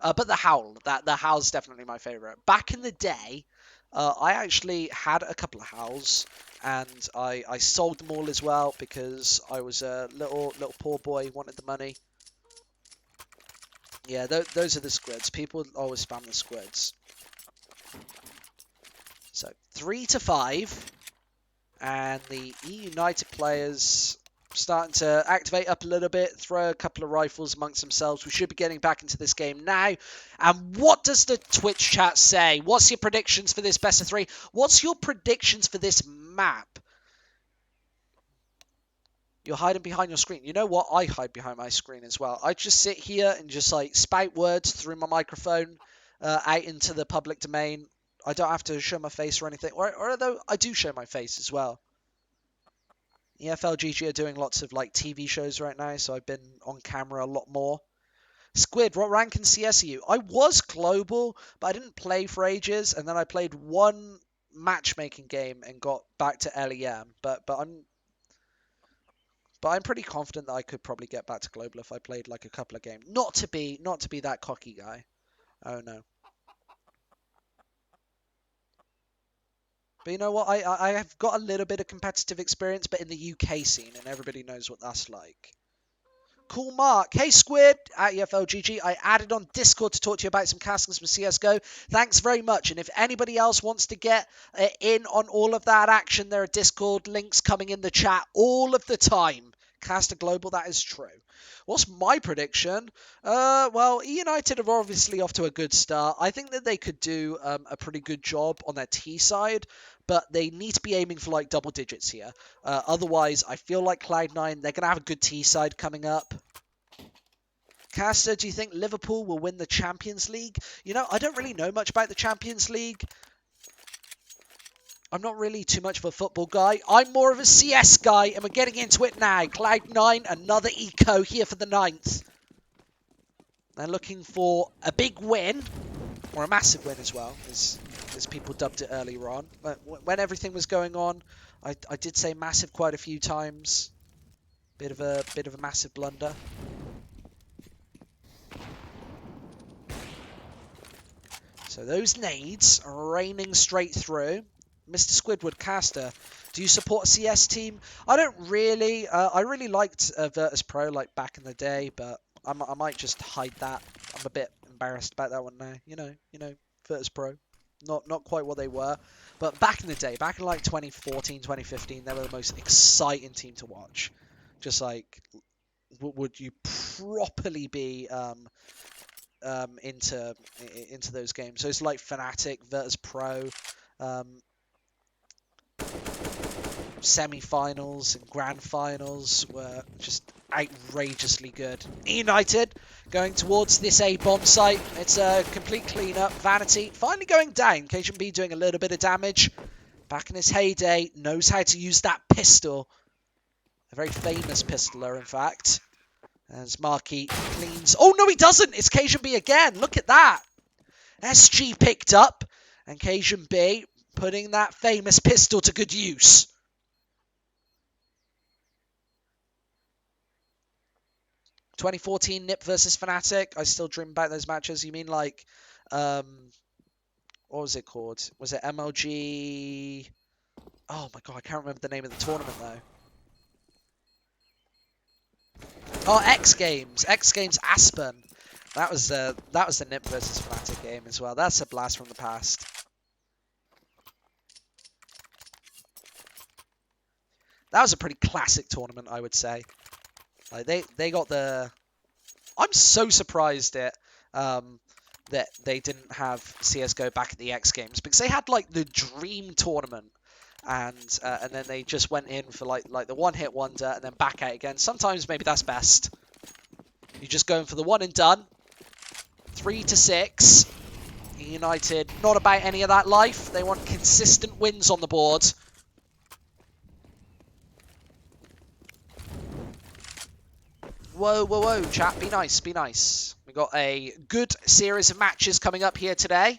Speaker 3: But the Howl. The Howl's definitely my favourite. Back in the day, I actually had a couple of Howls. And I sold them all as well because I was a little poor boy, wanted the money. Yeah, those are the squids. People always spam the squids. So 3 to 5, and the eUnited players starting to activate up a little bit, throw a couple of rifles amongst themselves. We should be getting back into this game now. And what does the Twitch chat say? What's your predictions for this best of 3? What's your predictions for this map? You're hiding behind your screen. You know what? I hide behind my screen as well. I just sit here and just like spout words through my microphone out into the public domain. I don't have to show my face or anything. Or although I do show my face as well. EFLGG are doing lots of like TV shows right now, so I've been on camera a lot more. Squid, what rank in CS are you? I was global, but I didn't play for ages, and then I played one matchmaking game and got back to LEM. But I'm pretty confident that I could probably get back to global if I played like a couple of games. Not to be that cocky guy. Oh no. But you know what? I have got a little bit of competitive experience, but in the UK scene, and everybody knows what that's like. Cool Mark. Hey Squid at EFLGG. I added on Discord to talk to you about some castings from CSGO. Thanks very much. And if anybody else wants to get in on all of that action, there are Discord links coming in the chat all of the time. Caster Global, that is true. What's my prediction? Well, eUnited are obviously off to a good start. I think that they could do a pretty good job on their T side, but they need to be aiming for like double digits here. Otherwise, I feel like Cloud9, they're going to have a good T side coming up. Caster, do you think Liverpool will win the Champions League? You know, I don't really know much about the Champions League. I'm not really too much of a football guy. I'm more of a CS guy, and we're getting into it now. Cloud9, another eco here for the 9th. They're looking for a big win, or a massive win as well, as people dubbed it earlier on. But when everything was going on, I did say massive quite a few times. Bit of a massive blunder. So those nades are raining straight through. Mr. Squidward, Caster, do you support a CS team? I don't really. I really liked Virtus Pro like back in the day, but I might just hide that. I'm a bit embarrassed about that one now. You know, Virtus Pro, not quite what they were, but back in the day, back in like 2014, 2015, they were the most exciting team to watch. Just like, would you properly be into those games? So it's like Fnatic, Virtus Pro. Semi-finals and grand finals were just outrageously good. eUnited going towards this A bomb site. It's a complete cleanup. Vanity finally going down. Cajun B doing a little bit of damage. Back in his heyday, knows how to use that pistol. A very famous pistoler, in fact. As Marky cleans. Oh no, he doesn't. It's Cajun B again. Look at that. SG picked up, and Cajun B putting that famous pistol to good use. 2014 Nip versus Fnatic. I still dream about those matches. You mean like, what was it called? Was it MLG? Oh my god, I can't remember the name of the tournament though. Oh, X Games Aspen. That was the Nip versus Fnatic game as well. That's a blast from the past. That was a pretty classic tournament, I would say. Like they got the. I'm so surprised that they didn't have CS:GO back at the X Games, because they had like the dream tournament, and then they just went in for like the one-hit wonder and then back out again. Sometimes maybe that's best. You're just going for the one and done. 3-6. United not about any of that life. They want consistent wins on the board. Whoa, whoa, whoa, chat. Be nice, be nice. We got a good series of matches coming up here today.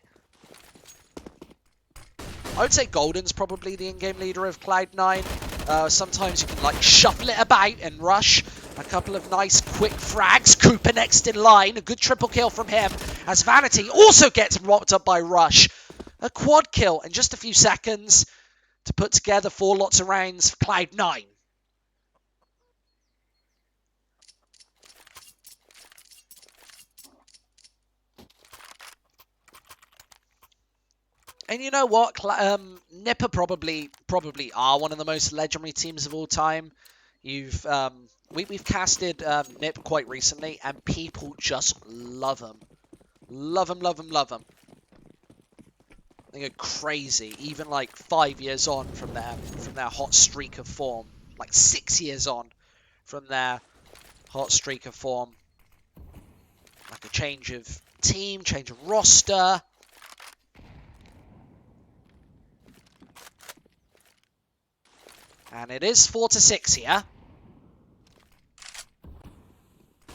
Speaker 3: I would say Golden's probably the in-game leader of Cloud9. Sometimes you can like shuffle it about and rush. A couple of nice quick frags. Cooper next in line. A good triple kill from him as Vanity also gets mopped up by Rush. A quad kill in just a few seconds to put together 4 lots of rounds for Cloud9. And you know what? Nipper probably are one of the most legendary teams of all time. We've casted Nip quite recently, and people just love them. Love them, love them, love them. They go crazy, even like 5 years on from their hot streak of form. Like 6 years on from their hot streak of form. Like a change of team, change of roster. And it is 4-6 here.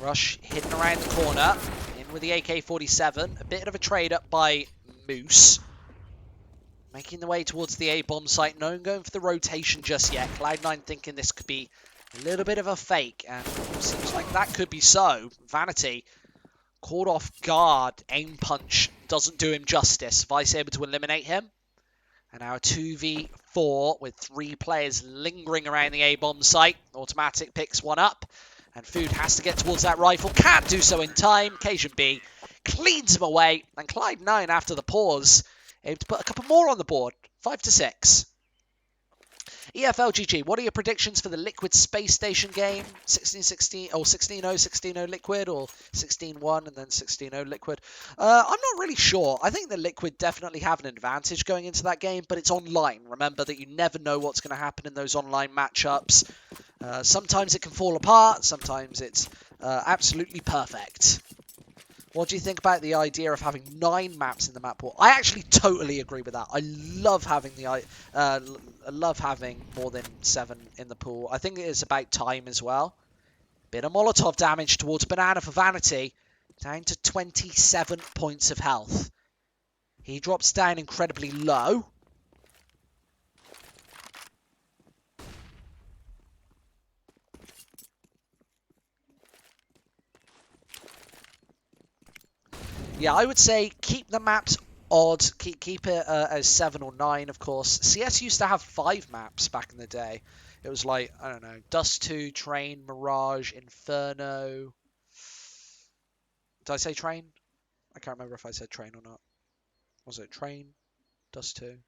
Speaker 3: Rush hidden around the corner. In with the AK-47. A bit of a trade up by Moose. Making the way towards the A-bomb site. No one going for the rotation just yet. Cloud9 thinking this could be a little bit of a fake. And it seems like that could be so. Vanity caught off guard. Aim punch doesn't do him justice. Vice able to eliminate him. And now a 2v4 with 3 players lingering around the A-bomb site. Automatic picks one up. And Food has to get towards that rifle. Can't do so in time. Cajun B cleans him away. And Cloud9 after the pause able to put a couple more on the board. 5-6. EFLGG, what are your predictions for the Liquid Space Station game? 16-16, or 16-0, 16-0 Liquid, or 16-1 and then 16-0 Liquid? I'm not really sure. I think the Liquid definitely have an advantage going into that game, but it's online. Remember that you never know what's going to happen in those online matchups. Sometimes it can fall apart, sometimes it's absolutely perfect. What do you think about the idea of having 9 maps in the map pool? I actually totally agree with that. I love having more than 7 in the pool. I think it is about time as well. Bit of Molotov damage towards Banana for Vanity. Down to 27 points of health. He drops down incredibly low. Yeah, I would say keep the maps odd. Keep it as 7 or 9, of course. CS used to have 5 maps back in the day. It was like, I don't know, Dust 2, Train, Mirage, Inferno. Did I say Train? I can't remember if I said Train or not. Was it Train? Dust 2?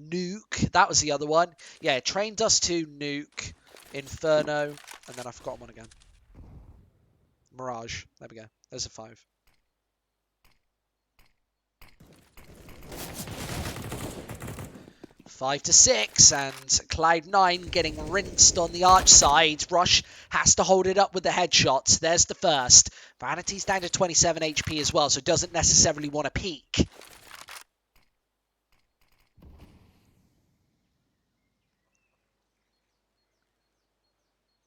Speaker 3: Nuke. That was the other one. Yeah, Train, Dust 2, Nuke, Inferno, and then I forgot one again. Mirage. There we go. There's a 5. Five to 6, and Cloud9 getting rinsed on the arch side. Rush has to hold it up with the headshots. There's the first. Vanity's down to 27 HP as well, so doesn't necessarily want to peek.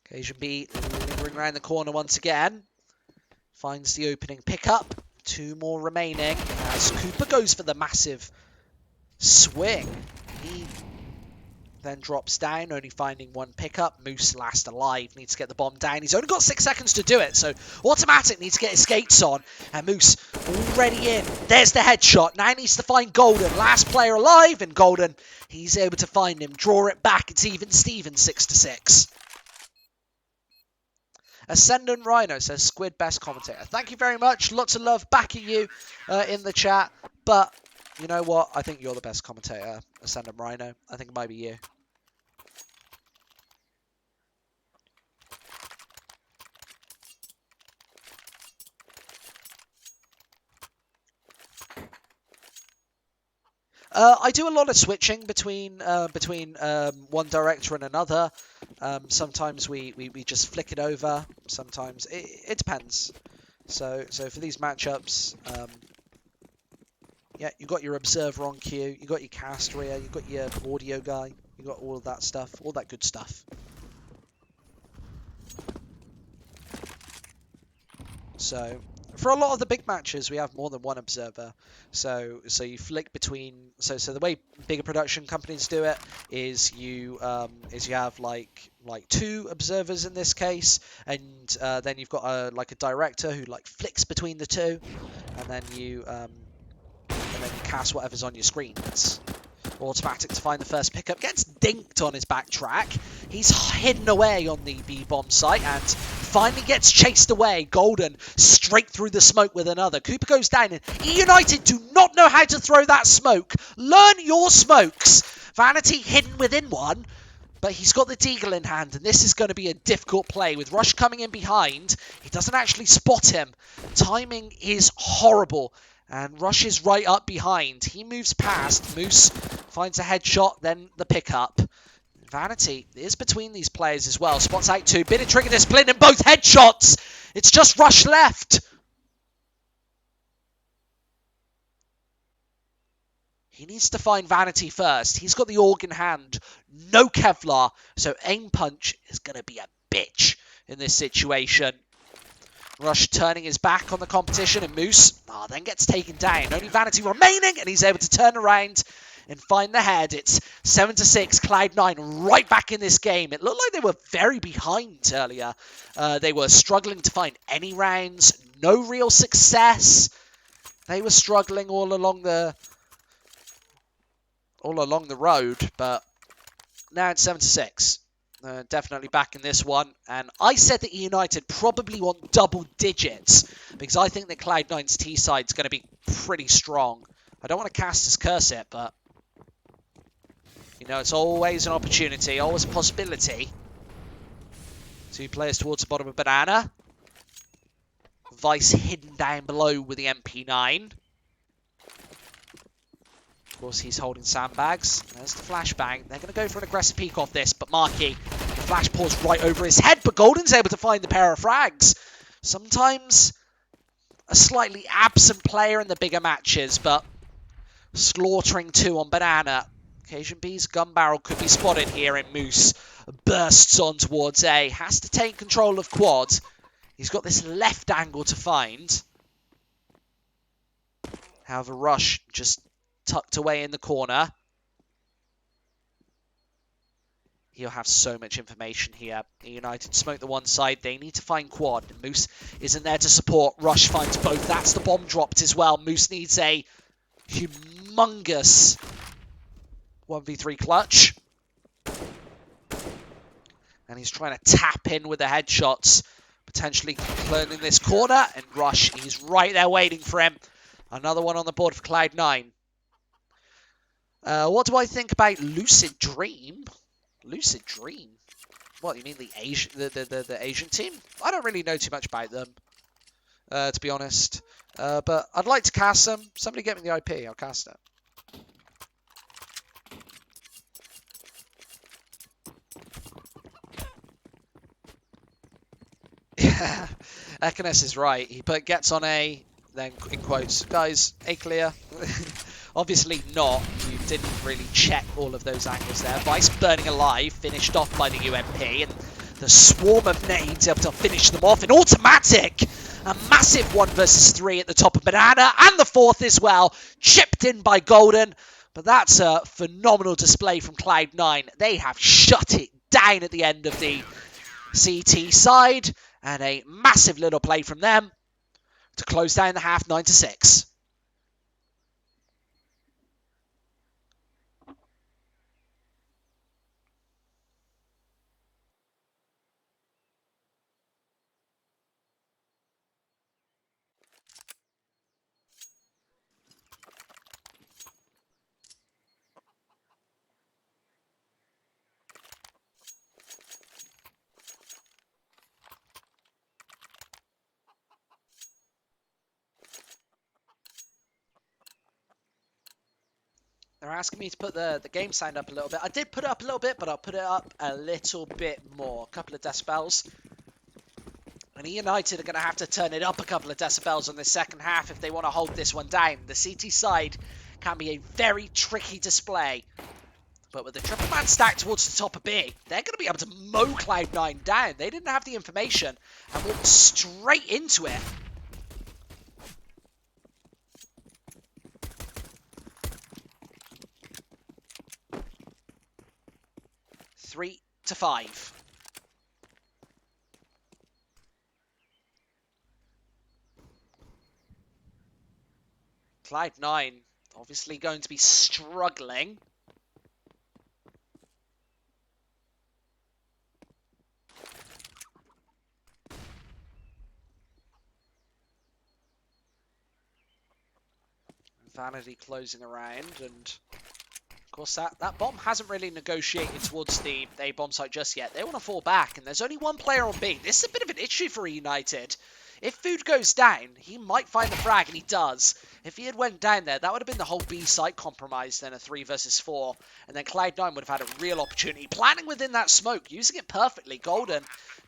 Speaker 3: Cajun B lingering around the corner once again. Finds the opening pickup. 2 more remaining as Cooper goes for the massive swing. He then drops down, only finding 1 pickup. Moose last alive, needs to get the bomb down. He's only got 6 seconds to do it, so Automatic needs to get his skates on. And Moose already in. There's the headshot. Now needs to find Golden. Last player alive, and Golden, he's able to find him. Draw it back. It's even Steven, 6-6. Ascendant Rhino says, Squid best commentator. Thank you very much. Lots of love back at you in the chat. But you know what? I think you're the best commentator, Ascendant Rhino. I think it might be you. I do a lot of switching between one director and another. Sometimes we just flick it over. Sometimes it depends. So for these matchups, yeah, you got your observer on cue, you got your caster here, you got your audio guy, you got all of that stuff, all that good stuff. So for a lot of the big matches, we have more than one observer. So you flick between. So the way bigger production companies do it is you have like 2 observers in this case, and then you've got a director who like flicks between the 2, and then you cast whatever's on your screens. Automatic to find the first pickup. Gets dinked on his backtrack. He's hidden away on the B-bomb site and finally gets chased away. Golden straight through the smoke with another. Cooper goes down and eUnited do not know how to throw that smoke. Learn your smokes. Vanity hidden within one, but he's got the deagle in hand, and this is going to be a difficult play. With Rush coming in behind, he doesn't actually spot him. Timing is horrible. And Rush is right up behind. He moves past. Moose finds a headshot, then the pickup. Vanity is between these players as well. Spots out 2. Bit of trigger discipline in both headshots. It's just Rush left. He needs to find Vanity first. He's got the organ hand, no Kevlar, so aim punch is going to be a bitch in this situation. Rush turning his back on the competition, and Moose then gets taken down. Only Vanity remaining, and he's able to turn around and find the head. It's 7-6, Cloud9 right back in this game. It looked like they were very behind earlier. They were struggling to find any rounds, no real success. They were struggling all along the road, but now it's 7-6. Definitely back in this one. And I said that eUnited probably want double digits because I think that Cloud9's T side is going to be pretty strong. I don't want to cast as curse it, but you know, it's always an opportunity, always a possibility. 2 players towards the bottom of Banana. Vice hidden down below with the MP9. Of course, he's holding sandbags. There's the flashbang. They're going to go for an aggressive peek off this, but Marky, the flash pours right over his head, but Golden's able to find the pair of frags. Sometimes a slightly absent player in the bigger matches, but slaughtering 2 on Banana. Occasion B's gun barrel could be spotted here, and Moose bursts on towards A. Has to take control of quad. He's got this left angle to find. However, Rush just tucked away in the corner. He'll have so much information here. United smoke the one side. They need to find quad. Moose isn't there to support. Rush finds both. That's the bomb dropped as well. Moose needs a humongous 1v3 clutch. And he's trying to tap in with the headshots. Potentially clearing this corner. And Rush, he's right there waiting for him. Another one on the board for Cloud9. What do I think about Lucid Dream? Lucid Dream? What, you mean the Asian team? I don't really know too much about them, to be honest. But I'd like to cast them. Somebody get me the IP, I'll cast it. Yeah, Ekenes is right. He gets on A, then in quotes, guys, A clear. Obviously not. You didn't really check all of those angles there. Vice burning alive, finished off by the UMP, and the swarm of nades able to finish them off in automatic. A massive 1 versus 3 at the top of Banana, and the 4th as well, chipped in by Golden. But that's a phenomenal display from Cloud9. They have shut it down at the end of the CT side, and a massive little play from them to close down the half 9-6. They're asking me to put the game sound up a little bit. I did put it up a little bit, but I'll put it up a little bit more. A couple of decibels. And eUnited are going to have to turn it up a couple of decibels on the second half if they want to hold this one down. The CT side can be a very tricky display. But with the triple man stack towards the top of B, they're going to be able to mow Cloud9 down. They didn't have the information and walked straight into it. 3-5. Cloud9 obviously going to be struggling. Vanity closing around, and of course that bomb hasn't really negotiated towards the A bomb site just yet. They want to fall back, and there's only one player on B. This is a bit of an issue for eUnited. If Food goes down, he might find the frag, and he does. If he had went down there, that would have been the whole B site compromised, then a 3 versus 4. And then Cloud9 would have had a real opportunity. Planning within that smoke, using it perfectly. Golden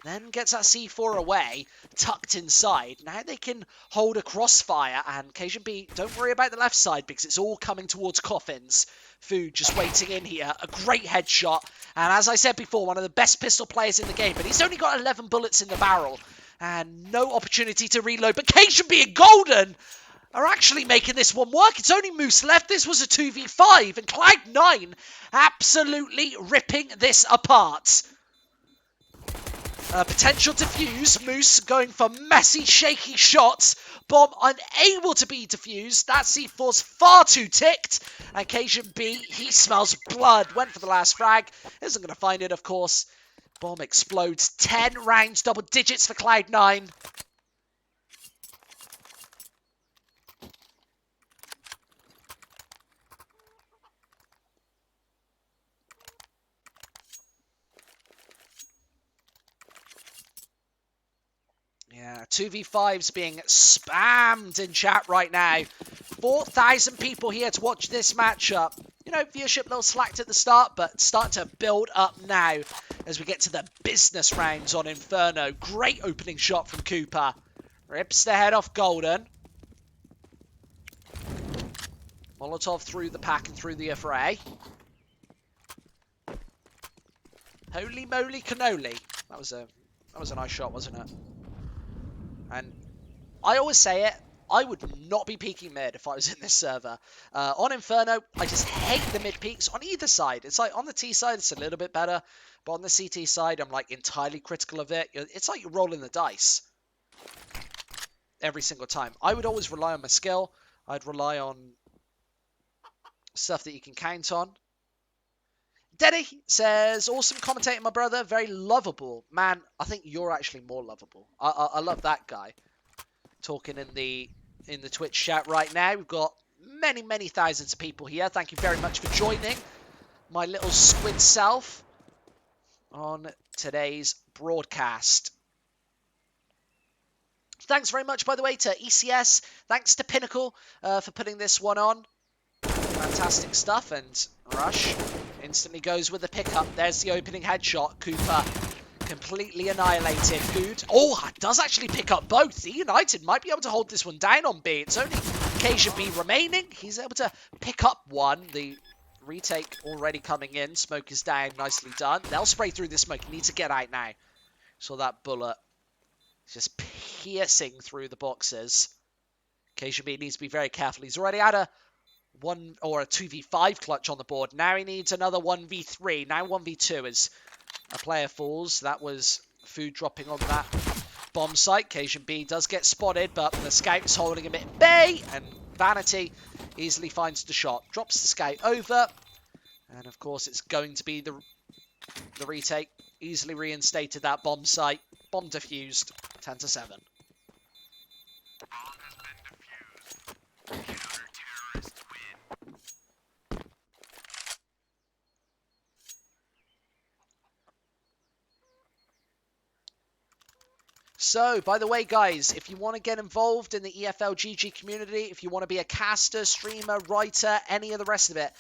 Speaker 3: then gets that C4 away, tucked inside. Now they can hold a crossfire, and Cajun B, don't worry about the left side, because it's all coming towards Coffins. Food just waiting in here. A great headshot. And as I said before, one of the best pistol players in the game, but he's only got 11 bullets in the barrel. And no opportunity to reload. But Cajun B and Golden are actually making this one work. It's only Moose left. This was a 2v5, and Cloud9 absolutely ripping this apart. Potential defuse. Moose going for messy, shaky shots. Bomb unable to be defused. That C4's far too ticked. And Cajun B, he smells blood. Went for the last frag. Isn't going to find it, of course. Bomb explodes. 10 rounds, double digits for Cloud9. Yeah, 2v5's being spammed in chat right now. 4,000 people here to watch this matchup. You know, viewership a little slacked at the start, but starting to build up now as we get to the business rounds on Inferno. Great opening shot from Cooper. Rips the head off Golden. Molotov through the pack and through the affray. Holy moly cannoli. That was a nice shot, wasn't it? And I always say it, I would not be peeking mid if I was in this server. On Inferno, I just hate the mid peaks on either side. It's like on the T side, it's a little bit better. But on the CT side, I'm like entirely critical of it. It's like you're rolling the dice every single time. I would always rely on my skill. I'd rely on stuff that you can count on. Denny says, awesome commentating, my brother. Very lovable. Man, I think you're actually more lovable. I love that guy. Talking in the Twitch chat right now. We've got many, many thousands of people here. Thank you very much for joining my little squid self on today's broadcast. Thanks very much, by the way, to ECS. Thanks to Pinnacle for putting this one on. Fantastic stuff. And Rush instantly goes with the pickup. There's the opening headshot. Cooper completely annihilated. Food. Oh, does actually pick up both. eUnited might be able to hold this one down on B. It's only Cajun B remaining. He's able to pick up one. The retake already coming in. Smoke is down. Nicely done. They'll spray through this smoke. He needs to get out now. Saw that bullet just piercing through the boxes. Cajun B needs to be very careful. He's already had a 1 or a 2v5 clutch on the board. Now he needs another 1v3. Now 1v2 as a player falls. That was Food dropping on that bomb site. Cajun B does get spotted, but the scout's holding him at bay, and Vanity easily finds the shot. Drops the scout over, and of course it's going to be the retake. Easily reinstated that bomb site. Bomb defused. 10-7. So, by the way, guys, if you want to get involved in the EFL GG community, if you want to be a caster, streamer, writer, any of the rest of it,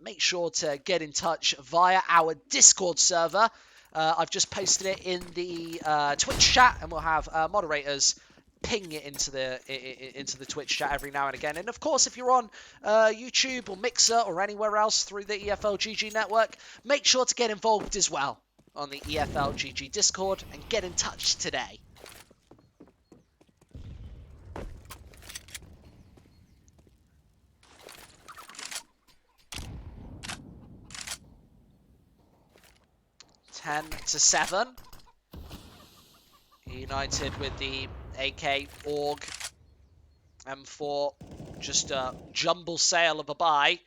Speaker 3: make sure to get in touch via our Discord server. I've just posted it in the Twitch chat, and we'll have moderators ping it into the Twitch chat every now and again. And of course, if you're on YouTube or Mixer or anywhere else through the EFL GG network, make sure to get involved as well on the EFL GG Discord and get in touch today. (10-7). United with the AK, AUG, M4, just a jumble sale of a buy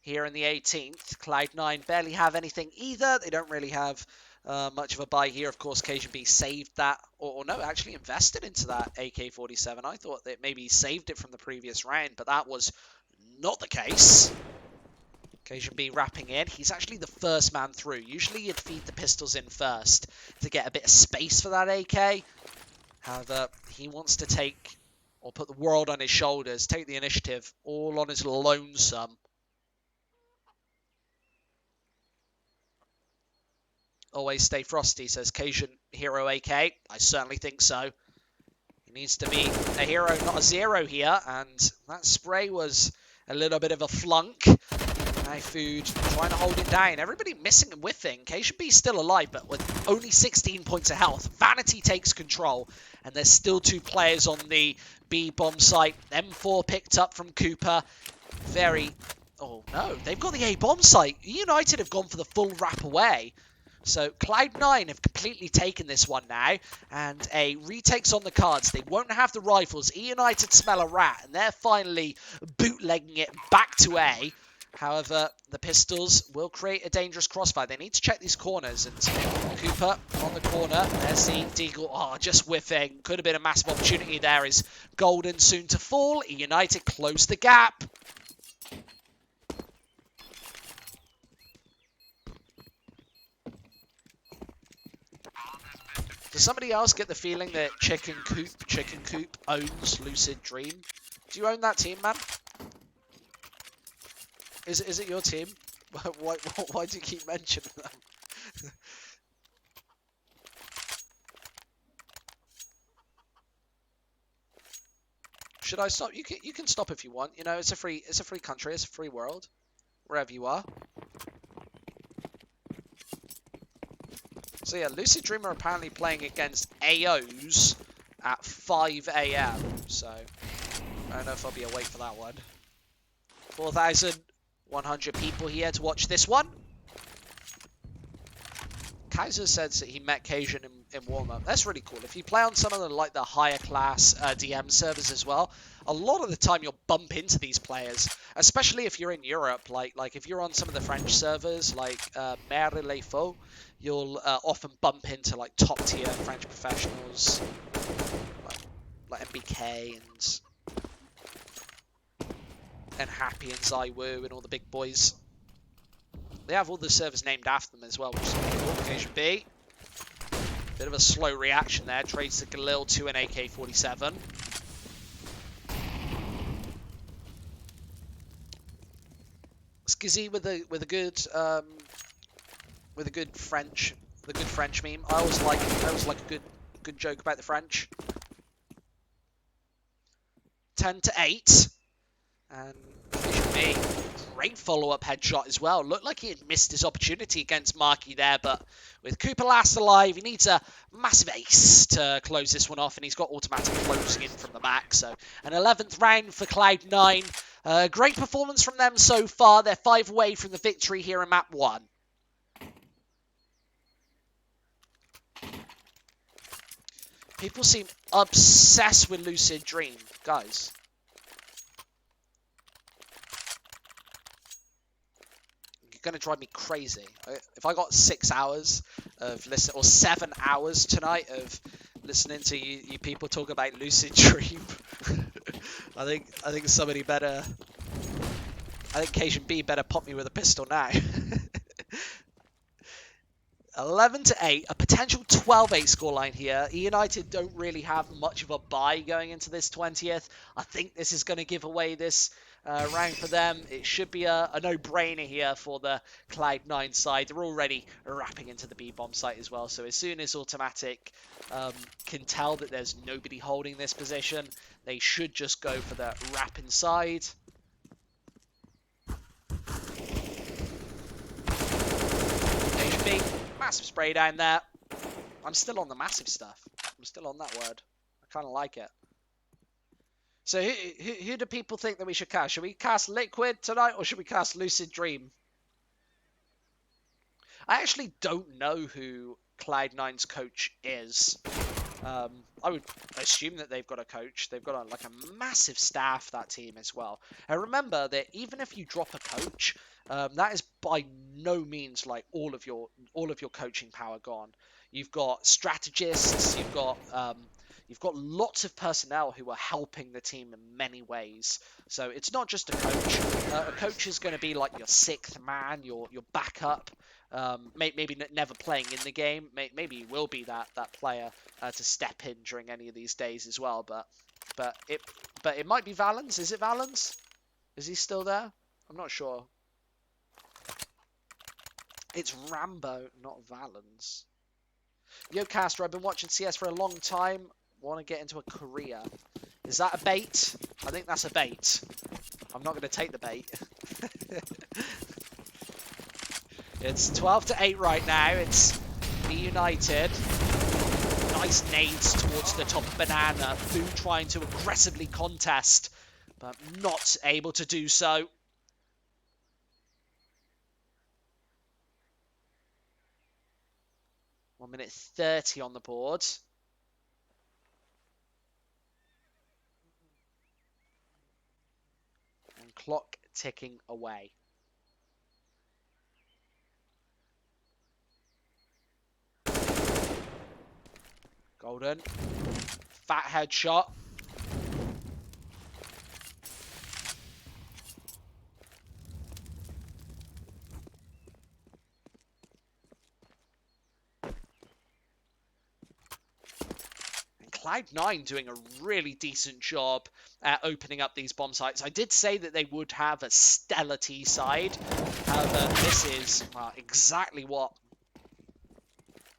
Speaker 3: here in the 18th. Cloud9 barely have anything either. They don't really have much of a buy here. Of course, Cajun B saved that, or no, actually invested into that AK-47. I thought that maybe he saved it from the previous round, but that was not the case. Cajun B wrapping in. He's actually the first man through. Usually you'd feed the pistols in first to get a bit of space for that AK. However, he wants to take, or put the world on his shoulders, take the initiative, all on his lonesome. Always stay frosty, says Cajun Hero AK. I certainly think so. He needs to be a hero, not a zero here, and that spray was a little bit of a flunk. Food trying to hold it down. Everybody missing and whiffing. Cajun B's still alive, but with only 16 points of health. Vanity takes control, and there's still 2 players on the B bomb site. M4 picked up from Cooper. Oh no, they've got the A bomb site. eUnited have gone for the full wrap away. So Cloud9 have completely taken this one now, and a retake's on the cards. They won't have the rifles. eUnited smell a rat, and they're finally bootlegging it back to A. However, the pistols will create a dangerous crossfire. They need to check these corners, and Cooper on the corner. There's the Deagle. Oh, just whiffing. Could have been a massive opportunity there. Is Golden soon to fall? eUnited close the gap. Does somebody else get the feeling that Chicken Coop owns Lucid Dream? Do you own that team, man? Is it your team? Why do you keep mentioning them? Should I stop? You can stop if you want. You know, it's a free country. It's a free world, wherever you are. So yeah, Lucid Dream are apparently playing against AOs at 5 AM. So I don't know if I'll be awake for that one. 4,100 people here to watch this one. Kaiser says that he met Cajun in warm-up. That's really cool. If you play on some of the higher class DM servers as well, a lot of the time you'll bump into these players, especially if you're in Europe. Like if you're on some of the French servers, like Mer Les Faux, you'll often bump into like top tier French professionals, like MBK and Happy and Zaiwu and all the big boys. They have all the servers named after them as well, which is pretty cool. Occasion B. Bit of a slow reaction there. Trades the Galil to an AK-47. Skizzy with a good French meme. I always like a good joke about the French. 10-8, and Occasion B. Great follow-up headshot as well. Looked like he had missed his opportunity against Marky there, but with Cooper last alive, he needs a massive ace to close this one off, and he's got automatic closing in from the back. So an 11th round for Cloud9. Great performance from them so far. They're 5 away from the victory here in map 1. People seem obsessed with Lucid Dream, guys. Going to drive me crazy. If I got 6 hours of listen, or 7 hours tonight of listening to you people talk about Lucid Dream, I think somebody better. I think Cajun B better pop me with a pistol now. 11-8, a potential 12-8 scoreline here. eUnited don't really have much of a buy going into this 20th. I think this is going to give away this round for them. It should be a no-brainer here for the Cloud9 side. They're already wrapping into the B-bomb site as well. So as soon as Automatic can tell that there's nobody holding this position, they should just go for the wrap inside. HB. Massive spray down there. I'm still on the massive stuff. I'm still on that word. I kind of like it. So who do people think that we should cast? Should we cast Liquid tonight, or should we cast Lucid Dream? I actually don't know who Cloud9's coach is. I would assume that they've got a coach. They've got like a massive staff, that team as well. And remember that even if you drop a coach, that is by no means like all of your coaching power gone. You've got strategists. You've got lots of personnel who are helping the team in many ways. So it's not just a coach. A coach is going to be like your 6th man, your backup. maybe never playing in the game. Maybe he will be that player to step in during any of these days as well. But it might be Valens. Is it Valens? Is he still there? I'm not sure. It's Rambo, not Valens. Yo, Caster, I've been watching CS for a long time. Want to get into a career. Is that a bait? I think that's a bait. I'm not going to take the bait. It's 12-8 right now. It's eUnited. Nice nades towards the top of Banana. Fu trying to aggressively contest, but not able to do so. One minute 30 on the board. And clock ticking away. Golden. Fat headshot. Cloud9 doing a really decent job at opening up these bomb sites. I did say that they would have a stellar T side. However, this is exactly what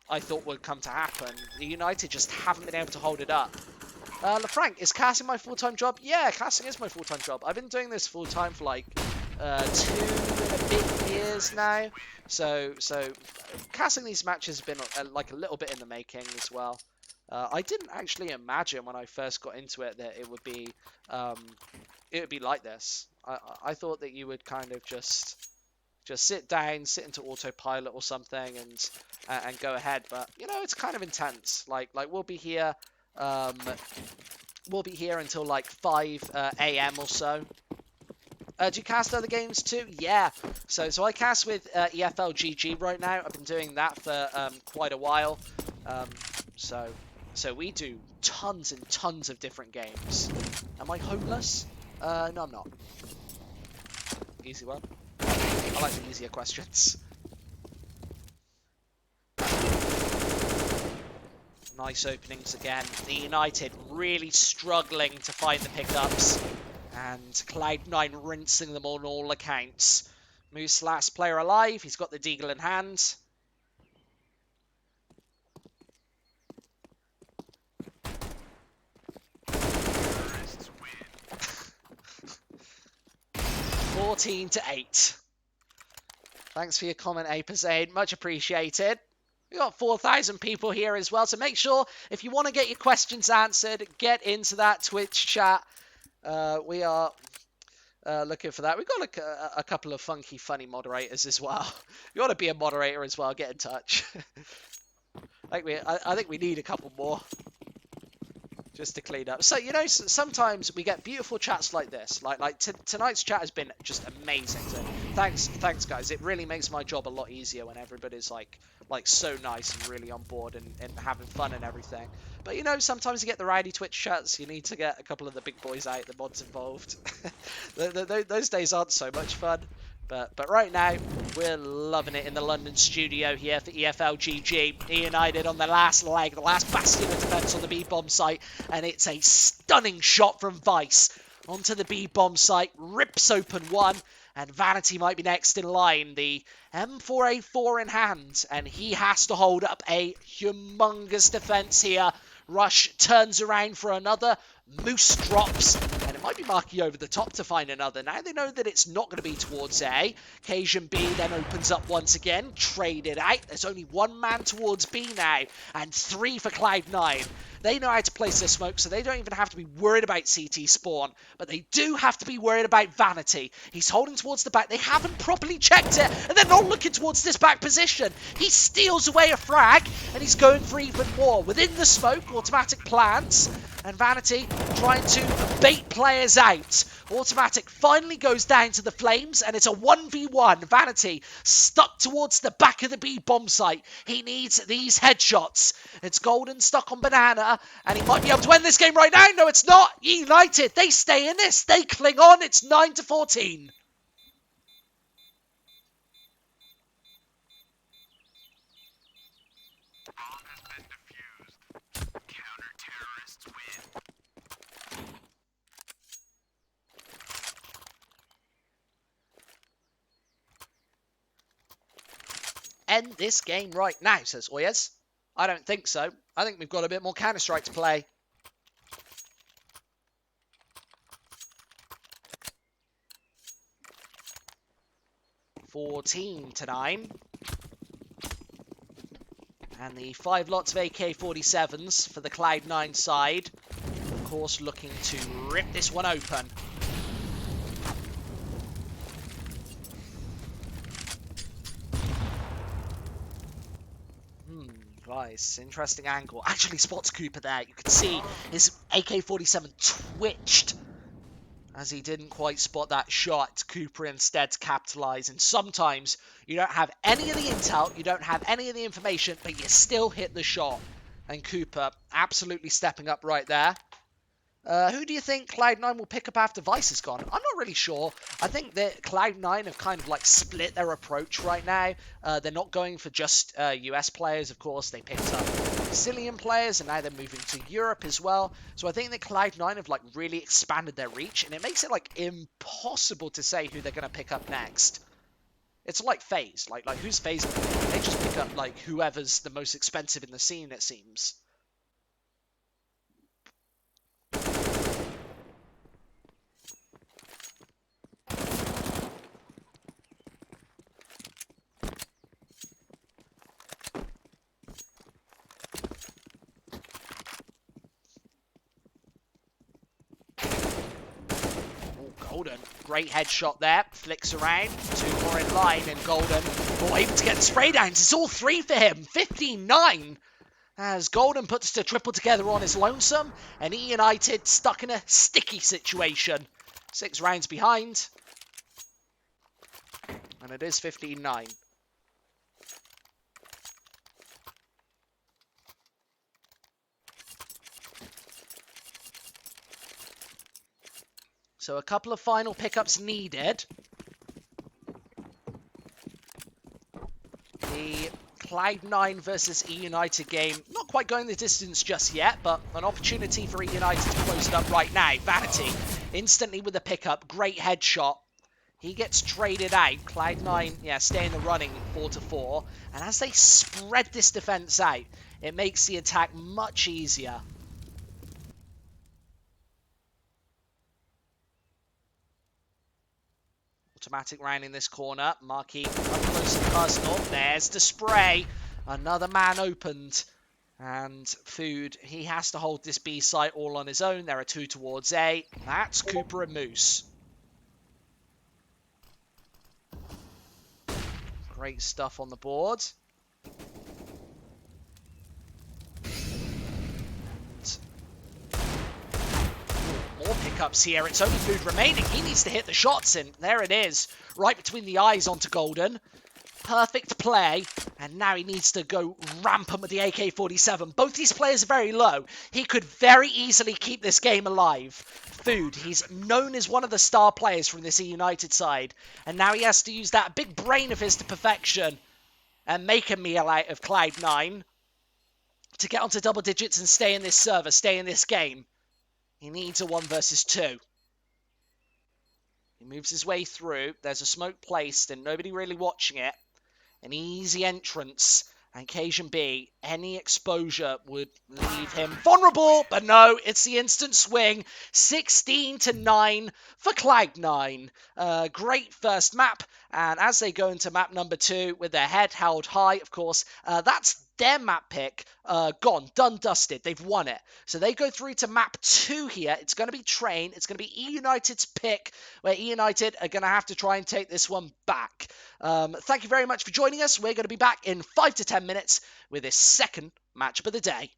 Speaker 3: I thought would come to happen. The United just haven't been able to hold it up. LaFranc, is casting my full-time job? Yeah, casting is my full-time job. I've been doing this full-time for like 2 and a bit years now. So casting these matches has been like a little bit in the making as well. I didn't actually imagine when I first got into it that it would be like this. I thought that you would kind of just sit down, sit into autopilot or something, and go ahead. But you know, it's kind of intense. Like we'll be here until like 5 a.m. or so. Do you cast other games too? Yeah. So I cast with EFL GG right now. I've been doing that for quite a while. So we do tons and tons of different games. Am I homeless? No, I'm not. Easy one. I like the easier questions. Nice openings again. The United really struggling to find the pickups. And Cloud9 rinsing them on all accounts. Moose last player alive. He's got the deagle in hand. to 8. Thanks for your comment, Apazade. Much appreciated. We've got 4,000 people here as well, so make sure if you want to get your questions answered, get into that Twitch chat. We are looking for that. We've got a couple of funny moderators as well. If you want to be a moderator as well, get in touch. I think we need a couple more. Just to clean up. So, you know, sometimes we get beautiful chats like this. Like tonight's chat has been just amazing. So thanks guys. It really makes my job a lot easier when everybody's like so nice and really on board and having fun and everything. But, you know, sometimes you get the rowdy Twitch chats. You need to get a couple of the big boys out, the mods involved. Those days aren't so much fun. But right now, we're loving it in the London studio here for EFL GG. eUnited on the last leg, the last bastion of defence on the B-bomb site. And it's a stunning shot from Vice onto the B-bomb site. Rips open one. And Vanity might be next in line. The M4A4 in hand. And he has to hold up a humongous defence here. Rush turns around for another. Moose drops, and it might be marking over the top to find another. Now they know that it's not going to be towards A. Cajun B then opens up once again, traded out. There's only one man towards B now, and 3 for Cloud9. They know how to place their smoke, so they don't even have to be worried about CT spawn. But they do have to be worried about Vanity. He's holding towards the back. They haven't properly checked it, and they're not looking towards this back position. He steals away a frag, and he's going for even more. Within the smoke, automatic plants, and Vanity trying to bait players out. Automatic finally goes down to the flames, and it's a 1v1. Vanity stuck towards the back of the B bomb site. He needs these headshots. It's Golden stuck on Banana, and he might be able to win this game right now. No, it's not. United, they stay in this. They cling on. It's 9-14. end this game right now, says Oyez. I don't think so. I think we've got a bit more Counter-Strike to play. (14-9). And the 5 lots of AK-47s for the Cloud9 side. Of course, looking to rip this one open. Nice, interesting angle. Actually spots Cooper there. You can see his AK-47 twitched as he didn't quite spot that shot. Cooper instead capitalized. And sometimes you don't have any of the intel, you don't have any of the information, but you still hit the shot. And Cooper absolutely stepping up right there. Who do you think Cloud9 will pick up after Vice is gone? I'm not really sure. I think that Cloud9 have kind of like split their approach right now. They're not going for just US players, of course. They picked up Brazilian players, and now they're moving to Europe as well. So I think that Cloud9 have like really expanded their reach, and it makes it like impossible to say who they're going to pick up next. It's like FaZe. Like who's FaZe going to pick? They just pick up like whoever's the most expensive in the scene, it seems. Golden, great headshot there, flicks around, 2 more in line, and Golden able to get the spray downs. It's all 3 for him, 15-9, as Golden puts the triple together on his lonesome, and eUnited stuck in a sticky situation. 6 rounds behind, and it is 15-9. So a couple of final pickups needed. The Cloud9 versus eUnited game, not quite going the distance just yet, but an opportunity for eUnited to close it up right now. Vanity, instantly with a pickup, great headshot. He gets traded out. Cloud9, yeah, stay in the running 4-4. And as they spread this defense out, it makes the attack much easier. Automatic round in this corner. Marquis up close and personal. There's the spray. Another man opened. And Food, he has to hold this B site all on his own. There are 2 towards A. That's Cooper and Moose. Great stuff on the board. More pickups here. It's only Food remaining. He needs to hit the shots, and there it is. Right between the eyes onto Golden. Perfect play. And now he needs to go rampant with the AK-47. Both these players are very low. He could very easily keep this game alive. Food, he's known as one of the star players from this eUnited side. And now he has to use that big brain of his to perfection and make a meal out of Cloud9 to get onto double digits and stay in this server, stay in this game. He needs a 1 versus 2. He moves his way through. There's a smoke placed and nobody really watching it. An easy entrance. And Cajun B, any exposure would leave him vulnerable. But no, it's the instant swing. 16-9 for Cloud9. Great first map. And as they go into map number 2 with their head held high, of course, that's their map pick. Gone, done, dusted. They've won it. So they go through to map 2 here. It's going to be Train. It's going to be eUnited's pick, where eUnited are going to have to try and take this one back. Thank you very much for joining us. We're going to be back in 5 to 10 minutes with this second matchup of the day.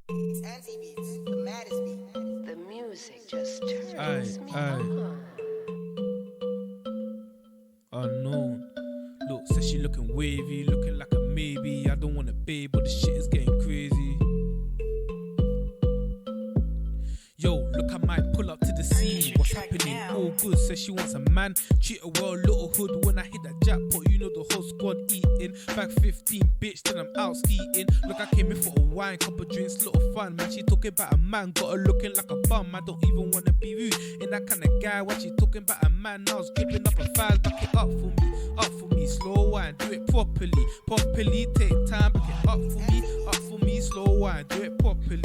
Speaker 5: The music just turns me
Speaker 7: Aye.
Speaker 5: on.
Speaker 7: Unknown. Look, says she looking wavy, looking like a maybe. I don't want a babe, but the shit is getting crazy. Yo, look, I might pull up to the scene. What's happening? All good. Says she wants a man. Treat her well, little hood. When I hit that jackpot, you know the whole squad eating. Back 15, bitch, then I'm out skeeting. Look, I came in for a wine, couple drinks, little fun. Man, she talking about a man, got her looking like a bum. I don't even wanna be rude in that kind of guy. When she talking about a man, I was gripping up her thighs. Back it up for me, slow wine, do it properly. Properly, take time, back it up for me, slow wine, do it properly.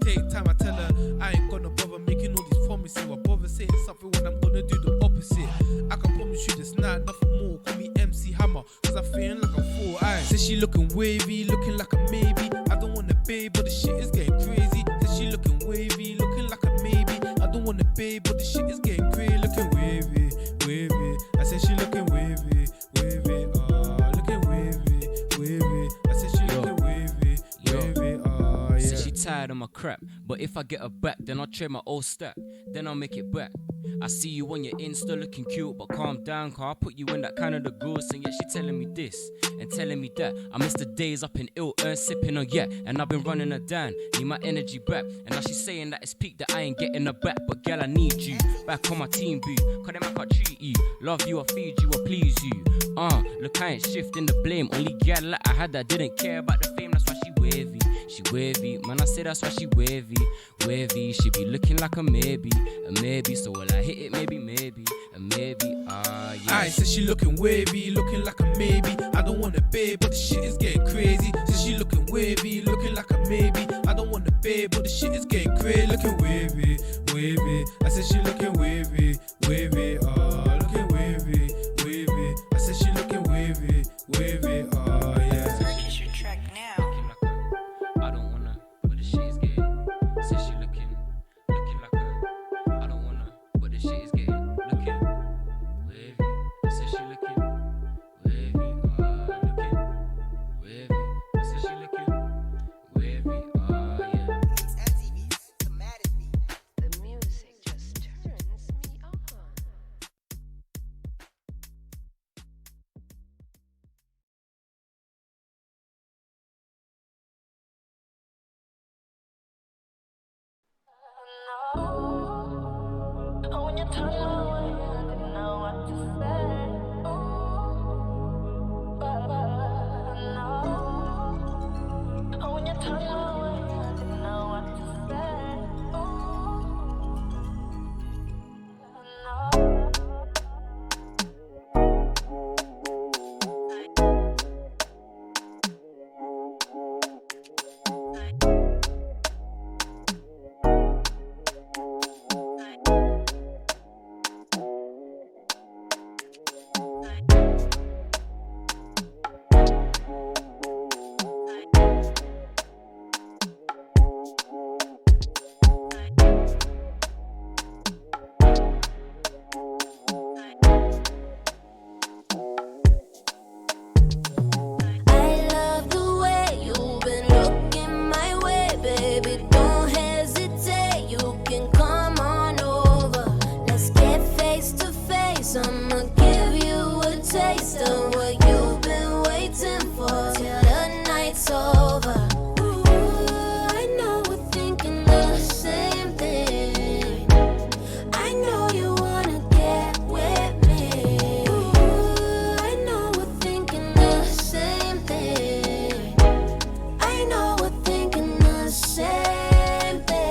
Speaker 7: Take time, I tell her I ain't gonna bother making all these promises. Or bother saying something when I'm gonna do the opposite. I can promise you this night, nothing more. Call me MC Hammer, cause I'm feeling like I'm full. Says she looking wavy, looking like a maybe. I don't want a babe, but the shit is getting crazy. Says she looking wavy, looking like a maybe. I don't want a babe, but the shit is getting crazy. Looking wavy. I said she looking wavy. Looking wavy. I said she looking wavy. Yeah.
Speaker 8: Said she tired of my crap, but if I get her back, then I'll trade my old stack, then I'll make it back. I see you on your Insta looking cute, but calm down, cause I'll put you in that kind of the gross. And yet she telling me this and telling me that. I miss the days up in ill sipping on yet, and I've been running her down, need my energy back. And now she's saying that it's peak, that I ain't getting her back. But girl, I need you back on my team, boo, cause them I can't treat you, love you or feed you or please you. Look, I ain't shifting the blame. Only girl that I had that didn't care about the fame, that's why she wavy. She wavy, man, I say that's why she wavy. She be looking like a maybe. So will I hit it? Maybe, yeah.
Speaker 7: I said she looking wavy, looking like a maybe. I don't want a babe, but the shit is getting crazy. Said she looking wavy, looking like a maybe. I don't want a babe, but the shit is getting crazy. Looking wavy. I said she looking wavy. Looking wavy. I said she looking wavy. Yeah.
Speaker 5: Purchase your track now.
Speaker 8: I don't wanna, but the shit is getting. Said she looking like a. I don't wanna, but the shit is getting. Looking wavy. Said she looking wavy. Looking wavy. Said she looking wavy. Yeah.
Speaker 5: The music just turns me on. When you turn away, I didn't know what to say. When you turn away, I didn't know what to say. I love the way you've been looking my way, baby. Don't hesitate, you can come on over. Let's get face to face. I'ma give you a taste of what you've been waiting for till the night's over. Ooh, I know we're thinking the same thing. I know you wanna get with me. Ooh, I know we're thinking the same thing. I know we're thinking the same thing.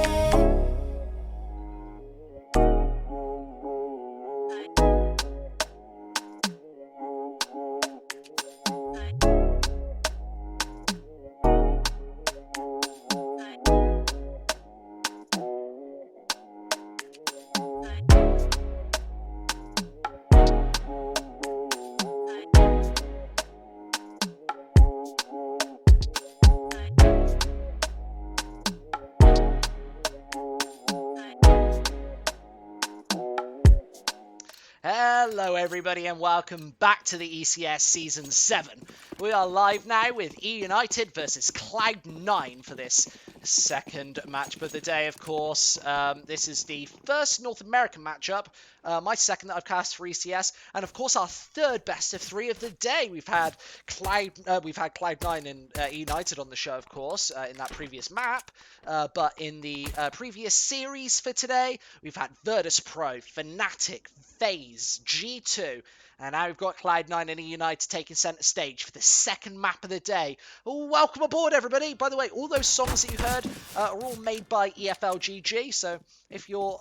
Speaker 3: Hello everybody and welcome back to the ECS Season 7. We are live now with eUnited versus Cloud9 for this second matchup of the day, of course. This is the first North American matchup, my second that I've cast for ECS, and of course our third best of three of the day. We've had Cloud9 and eUnited on the show, of course, in that previous map, but in the previous series for today, we've had Virtus Pro, Fnatic, FaZe, G2, and now we've got Cloud9 and eUnited taking centre stage for the second map of the day. Welcome aboard, everybody. By the way, all those songs that you heard are all made by EFLGG, so if you're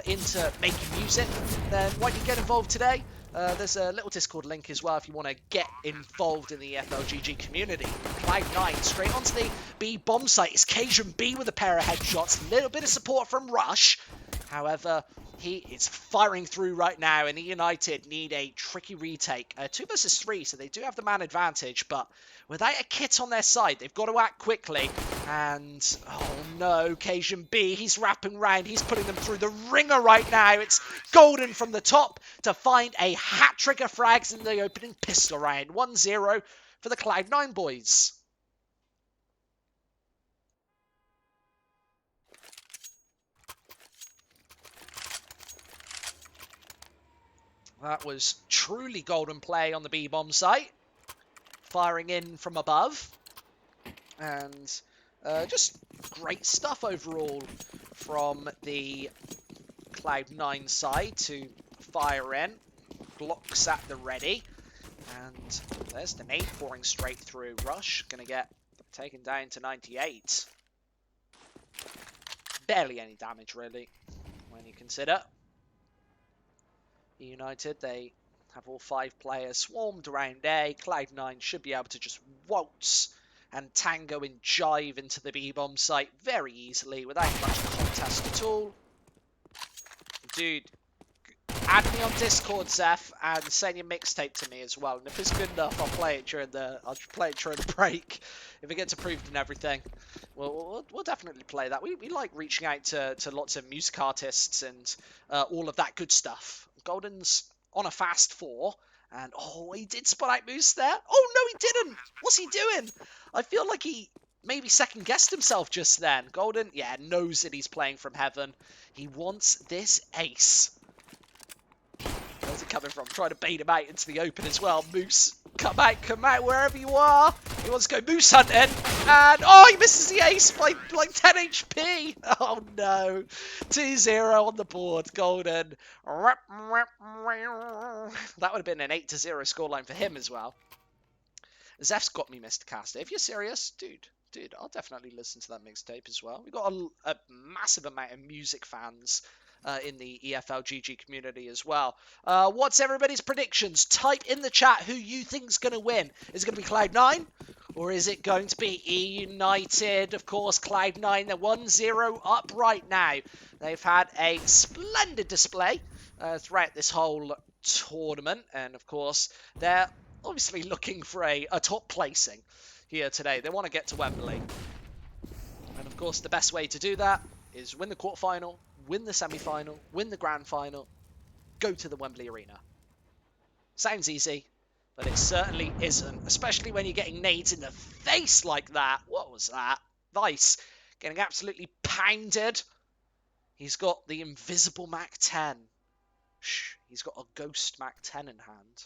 Speaker 3: into making music, then why don't you get involved today? There's a little Discord link as well if you want to get involved in the EFLGG community. Cloud9 straight onto the B bomb site. It's Cajun B with a pair of headshots. A little bit of support from Rush. However, he is firing through right now, and eUnited need a tricky retake. 2 versus 3, so they do have the man advantage, but without a kit on their side, they've got to act quickly. And, oh no, Cajun B, he's wrapping round. He's putting them through the ringer right now. It's Golden from the top to find a hat-trick of frags in the opening pistol round. 1-0 for the Cloud9 boys. That was truly golden play on the B-bomb site. Firing in from above. And just great stuff overall from the Cloud9 side to fire in. Blocks at the ready. And there's the nade pouring straight through. Rush going to get taken down to 98. Barely any damage, really, when you consider. eUnited, they have all 5 players swarmed around A. Cloud9 should be able to just waltz and tango and jive into the B-bomb site very easily without much contest at all. Dude, add me on Discord, Zeph, and send your mixtape to me as well. And if it's good enough, I'll play it during the break. If it gets approved and everything, we'll definitely play that. We like reaching out to lots of music artists and all of that good stuff. Golden's on a fast 4, and oh, he did spot out Moose there. Oh no, he didn't. What's he doing? I feel like he maybe second guessed himself just then. Golden, yeah, knows that he's playing from heaven. He wants this ace. Where's it coming from? Trying to bait him out into the open as well. Moose, come out wherever you are. He wants to go moose hunting, and oh, he misses the ace by like 10 HP. Oh no. 2-0 on the board, Golden. That would have been an 8-0 scoreline for him as well. Zeph's got me, Mr. Caster. If you're serious, dude, I'll definitely listen to that mixtape as well. We've got a massive amount of music fans in the EFLGG community as well. What's everybody's predictions? Type in the chat who you think's going to win. Is it going to be Cloud9? Or is it going to be eUnited? Of course, Cloud9, they're 1-0 up right now. They've had a splendid display throughout this whole tournament. And, of course, they're obviously looking for a top placing here today. They want to get to Wembley. And, of course, the best way to do that is win the quarterfinal, win the semi-final, win the grand final, go to the Wembley Arena. Sounds easy, but it certainly isn't, especially when you're getting nades in the face like that. What was that? Vice getting absolutely pounded. He's got the invisible Mac 10. Shh, he's got a ghost Mac 10 in hand.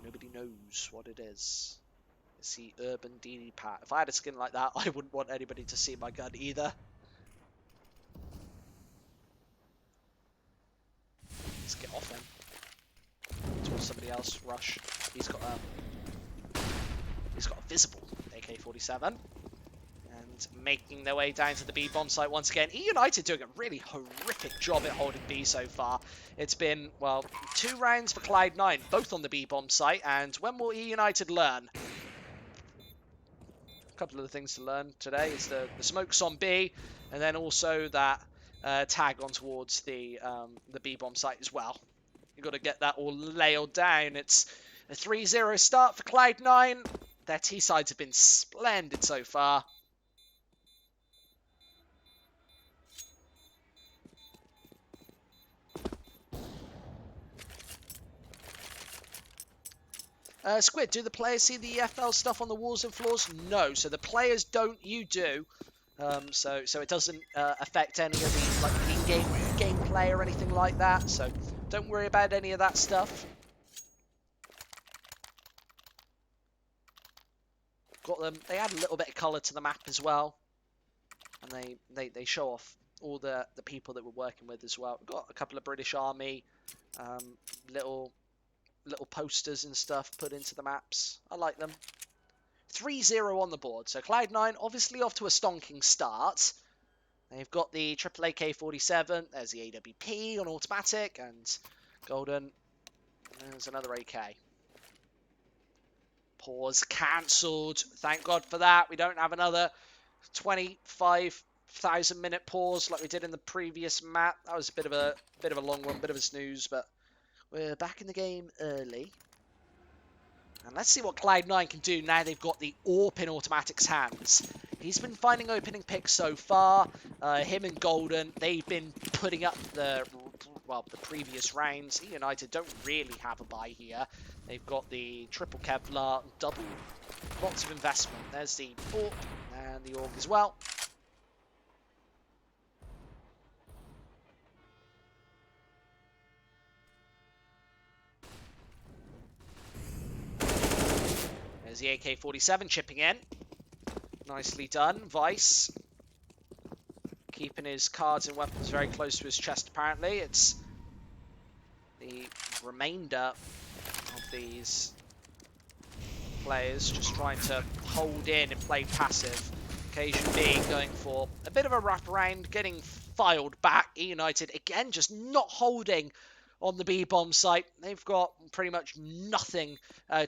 Speaker 3: Nobody knows what it is. It's the Urban DD Pat. If I had a skin like that, I wouldn't want anybody to see my gun either. Let's get off him. Towards somebody else. Rush. He's got a visible AK-47. And making their way down to the B bomb site once again. eUnited doing a really horrific job at holding B so far. It's been, well, 2 rounds for Cloud9, both on the B bomb site. And when will eUnited learn? A couple of the things to learn today is the smokes on B, and then also that tag on towards the B bomb site as well. You've got to get that all nailed down. It's a 3-0 start for Cloud9. Their T sides have been splendid so far. Squid, do the players see the EFL stuff on the walls and floors? No, so the players don't, you do. So it doesn't affect any of the like in-game gameplay or anything like that. So don't worry about any of that stuff. Got them. They add a little bit of colour to the map as well, and they show off all the people that we're working with as well. We've got a couple of British Army little posters and stuff put into the maps. I like them. 3-0 on the board. So Cloud9 obviously off to a stonking start. They've got the triple AK-47. There's the AWP on automatic and Golden. There's another AK. Pause cancelled. Thank God for that. We don't have another 25,000 minute pause like we did in the previous map. That was a bit of a long one, bit of a snooze, but we're back in the game early. And let's see what Cloud9 can do now they've got the AWP in Automatic's hands. He's been finding opening picks so far. Him and Golden, they've been putting up the previous rounds. eUnited don't really have a buy here. They've got the triple Kevlar, double, lots of investment. There's the AWP and the AUG as well. There's the AK-47 chipping in. Nicely done. Vice keeping his cards and weapons very close to his chest, apparently. It's the remainder of these players just trying to hold in and play passive. Occasion being going for a bit of a wraparound, getting filed back. eUnited, again, just not holding on the B-bomb site. They've got pretty much nothing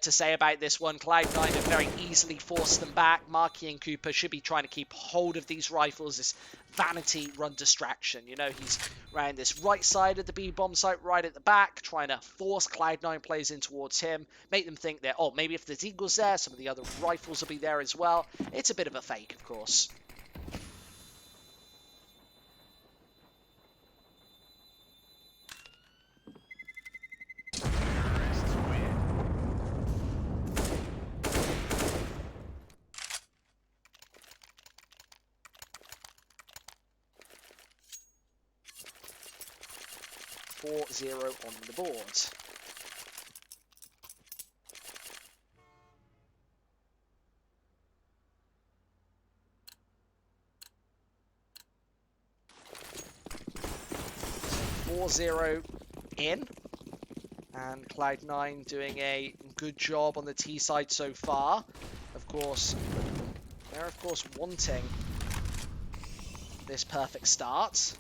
Speaker 3: to say about this one. Cloud9 have very easily forced them back. Markey and Cooper should be trying to keep hold of these rifles, this vanity run distraction. You know, he's around this right side of the B-bomb site, right at the back, trying to force Cloud9 players in towards him, make them think that, oh, maybe if there's Eagles there, some of the other rifles will be there as well. It's a bit of a fake, of course. .0 on the board. So 4-0 in, and Cloud9 doing a good job on the T side so far. Of course, they're wanting this perfect start.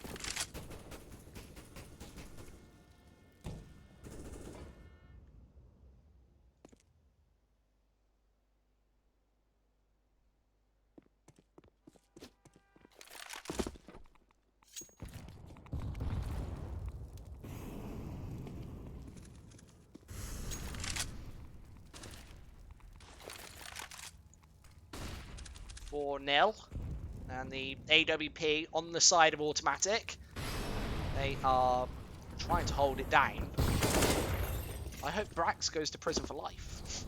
Speaker 3: Nil, and the AWP on the side of Automatic. They are trying to hold it down. I hope Brax goes to prison for life.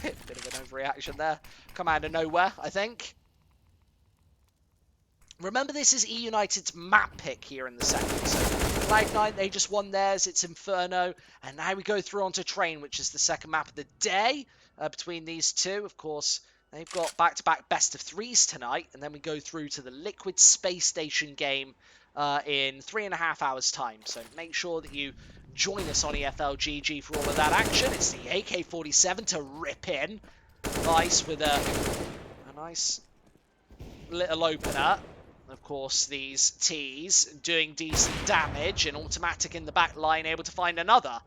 Speaker 3: bit of an overreaction there. Come out of nowhere, I think. Remember, this is eUnited's map pick here in the second. So Cloud9, they just won theirs. It's Inferno, and now we go through onto Train, which is the second map of the day between these two. Of course, they've got back-to-back best of threes tonight, and then we go through to the Liquid Space Station game in 3.5 hours' time. So make sure that you join us on EFLGG for all of that action. It's the AK-47 to rip in. Nice with a nice little opener. Of course, these T's doing decent damage, and Automatic in the back line able to find another.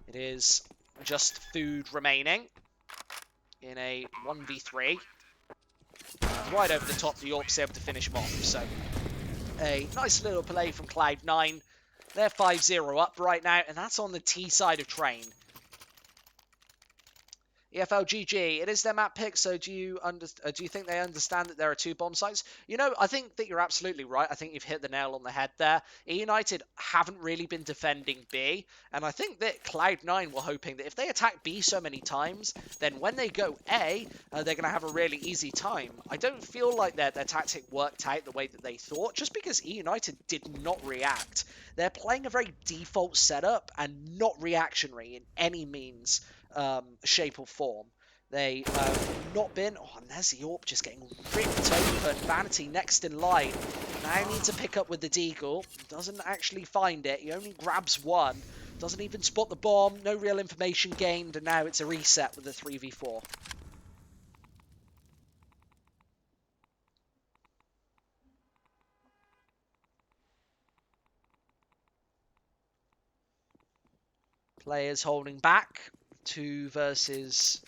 Speaker 3: It is just food remaining in a 1v3. Right over the top, the York's able to finish him off. So a nice little play from Cloud9. They're 5-0 up right now, and that's on the T side of Train. EFLGG, it is their map pick, so do you think they understand that there are 2 bomb sites? You know, I think that you're absolutely right. I think you've hit the nail on the head there. eUnited haven't really been defending B, and I think that Cloud9 were hoping that if they attack B so many times, then when they go A, they're going to have a really easy time. I don't feel like their tactic worked out the way that they thought, just because eUnited did not react. They're playing a very default setup and not reactionary in any means, shape or form. They not been... Oh, and there's the AWP just getting ripped open. Vanity next in line. Now needs to pick up with the Deagle. Doesn't actually find it. He only grabs one. Doesn't even spot the bomb. No real information gained. And now it's a reset with a 3v4. Players holding back. 2 versus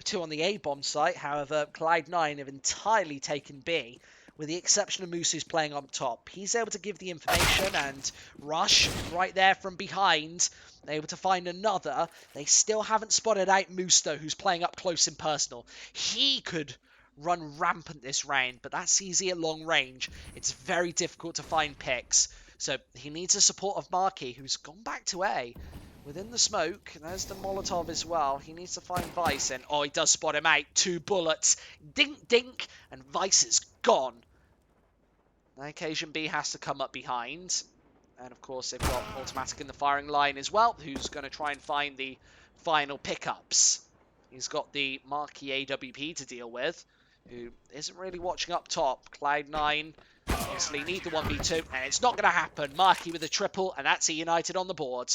Speaker 3: 2 on the A bomb site. However, Cloud9 have entirely taken B, with the exception of Moose, who's playing up top. He's able to give the information, and Rush right there from behind, able to find another. They still haven't spotted out Moose, though, who's playing up close and personal. He could run rampant this round, but that's easy at long range. It's very difficult to find picks. So he needs the support of Markey, who's gone back to A. Within the smoke, there's the Molotov as well. He needs to find Vice, and oh, he does spot him out. 2 bullets. Dink, dink, and Vice is gone. Now occasion B has to come up behind. And of course, they've got Automatic in the firing line as well, who's going to try and find the final pickups. He's got the Marquee AWP to deal with, who isn't really watching up top. Cloud9 obviously need the 1v2, and it's not going to happen. Marquee with a triple, and that's eUnited on the board.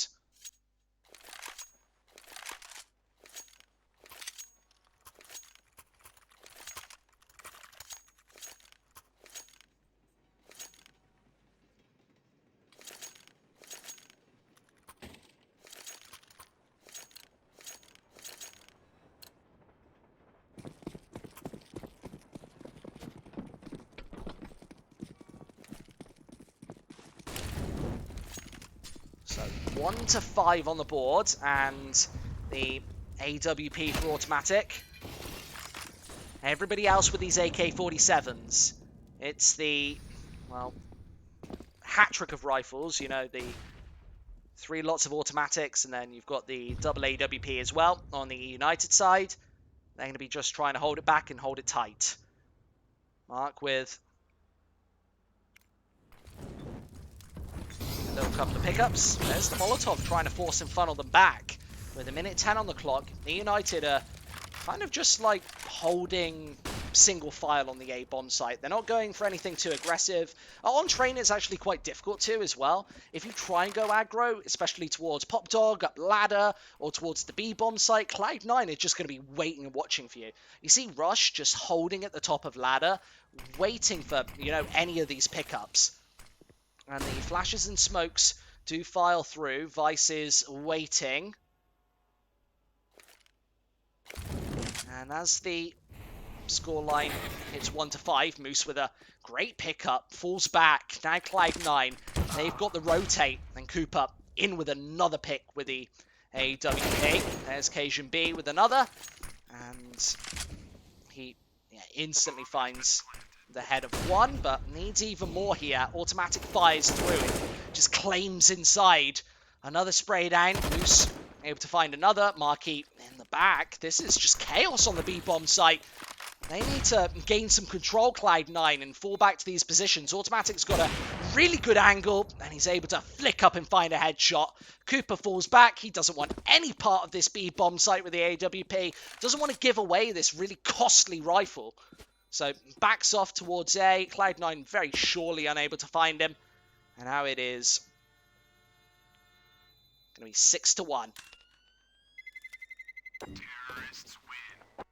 Speaker 3: So 1 to 5 on the board, and the AWP for Automatic. Everybody else with these AK-47s. It's the, well, hat trick of rifles, you know, the 3 lots of automatics, and then you've got the double AWP as well on the United side. They're going to be just trying to hold it back and hold it tight. Mark with a little couple of pickups. There's the Molotov trying to force and funnel them back. With a minute 10 on the clock, the United are kind of just like holding single file on the A bomb site. They're not going for anything too aggressive. On train, it's actually quite difficult too as well. If you try and go aggro, especially towards Pop Dog, up ladder, or towards the B bomb site, Cloud9 is just going to be waiting and watching for you. You see Rush just holding at the top of ladder, waiting for, you know, any of these pickups. And the flashes and smokes do file through. Vice is waiting. And as the scoreline hits 1 to 5, Moose with a great pickup, falls back. Now Cloud9, they've got the rotate, and Cooper in with another pick with the AWP. There's Cajun B with another, and he instantly finds the head of one, but needs even more here. Automatic fires through it, just claims inside. Another spray down. Moose able to find another. Marquee in the back. This is just chaos on the B-bomb site. They need to gain some control, Cloud9, and fall back to these positions. Automatic's got a really good angle, and he's able to flick up and find a headshot. Cooper falls back. He doesn't want any part of this B-bomb site with the AWP. Doesn't want to give away this really costly rifle. So backs off towards A. Cloud9 very surely unable to find him. And now it is going to be 6 to 1.
Speaker 4: Terrorists win.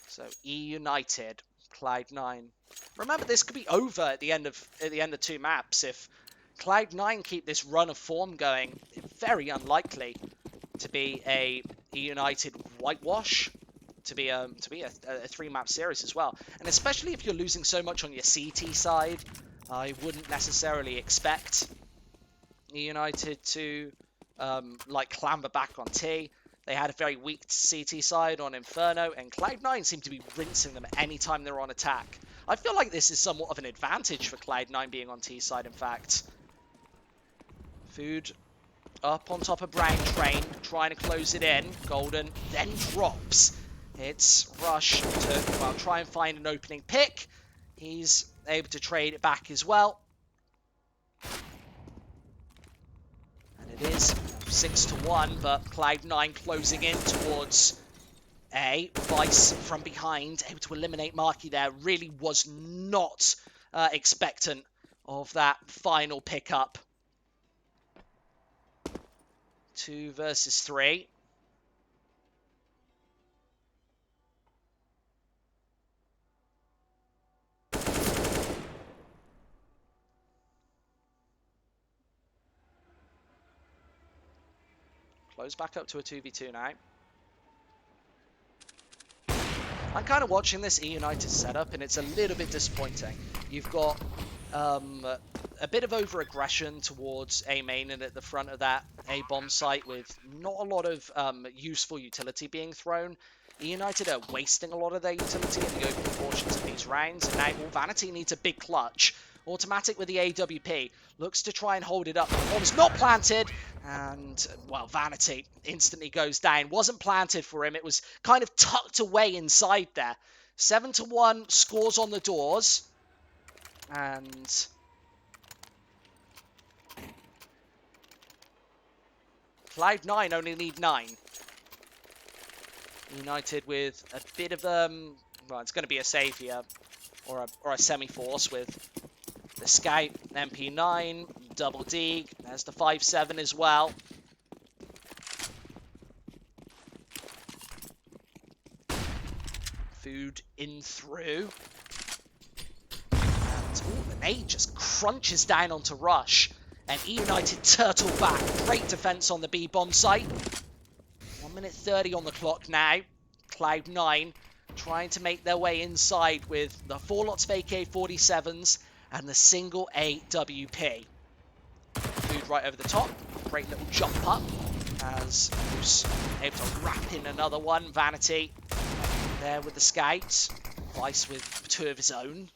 Speaker 3: So eUnited, Cloud9. Remember, this could be over at the end of 2 maps if Cloud9 keep this run of form going. Very unlikely to be a eUnited whitewash to be a 3-map series as well. And especially if you're losing so much on your CT side, I wouldn't necessarily expect eUnited to like clamber back on T. They had a very weak CT side on Inferno, and Cloud9 seem to be rinsing them anytime they're on attack. I feel like this is somewhat of an advantage for Cloud9 being on T side, in fact. Food up on top of Brown Train, trying to close it in. Golden then drops. It's Rush to, well, try and find an opening pick. He's able to trade it back as well. And it is 6-1, but Cloud9 closing in towards A. Vice from behind, able to eliminate Marky there. Really was not expectant of that final pickup. 2 versus 3. Close back up to a 2v2 now. I'm kind of watching this eUnited setup, and it's a little bit disappointing. You've got a bit of over-aggression towards A main and at the front of that A bomb site with not a lot of useful utility being thrown. eUnited are wasting a lot of their utility in the opening portions of these rounds, and now Vanity needs a big clutch. Automatic with the AWP, looks to try and hold it up. The bomb's not planted, and, well, Vanity instantly goes down. Wasn't planted for him, it was kind of tucked away inside there. 7-1, scores on the doors, and Cloud9 only need 9. United with a bit of, well, it's going to be a save here, or a semi-force with the Scout, MP9, double D, there's the 5-7 as well. Food in through. And, ooh, the nade just crunches down onto Rush. And eUnited turtle back. Great defense on the B bomb site. 1 minute 30 on the clock now. Cloud9 trying to make their way inside with the 4 lots of AK-47s and the single AWP. Food right over the top. Great little jump up as Moose able to wrap in another one. Vanity there with the Scouts. Vice with 2 of his own.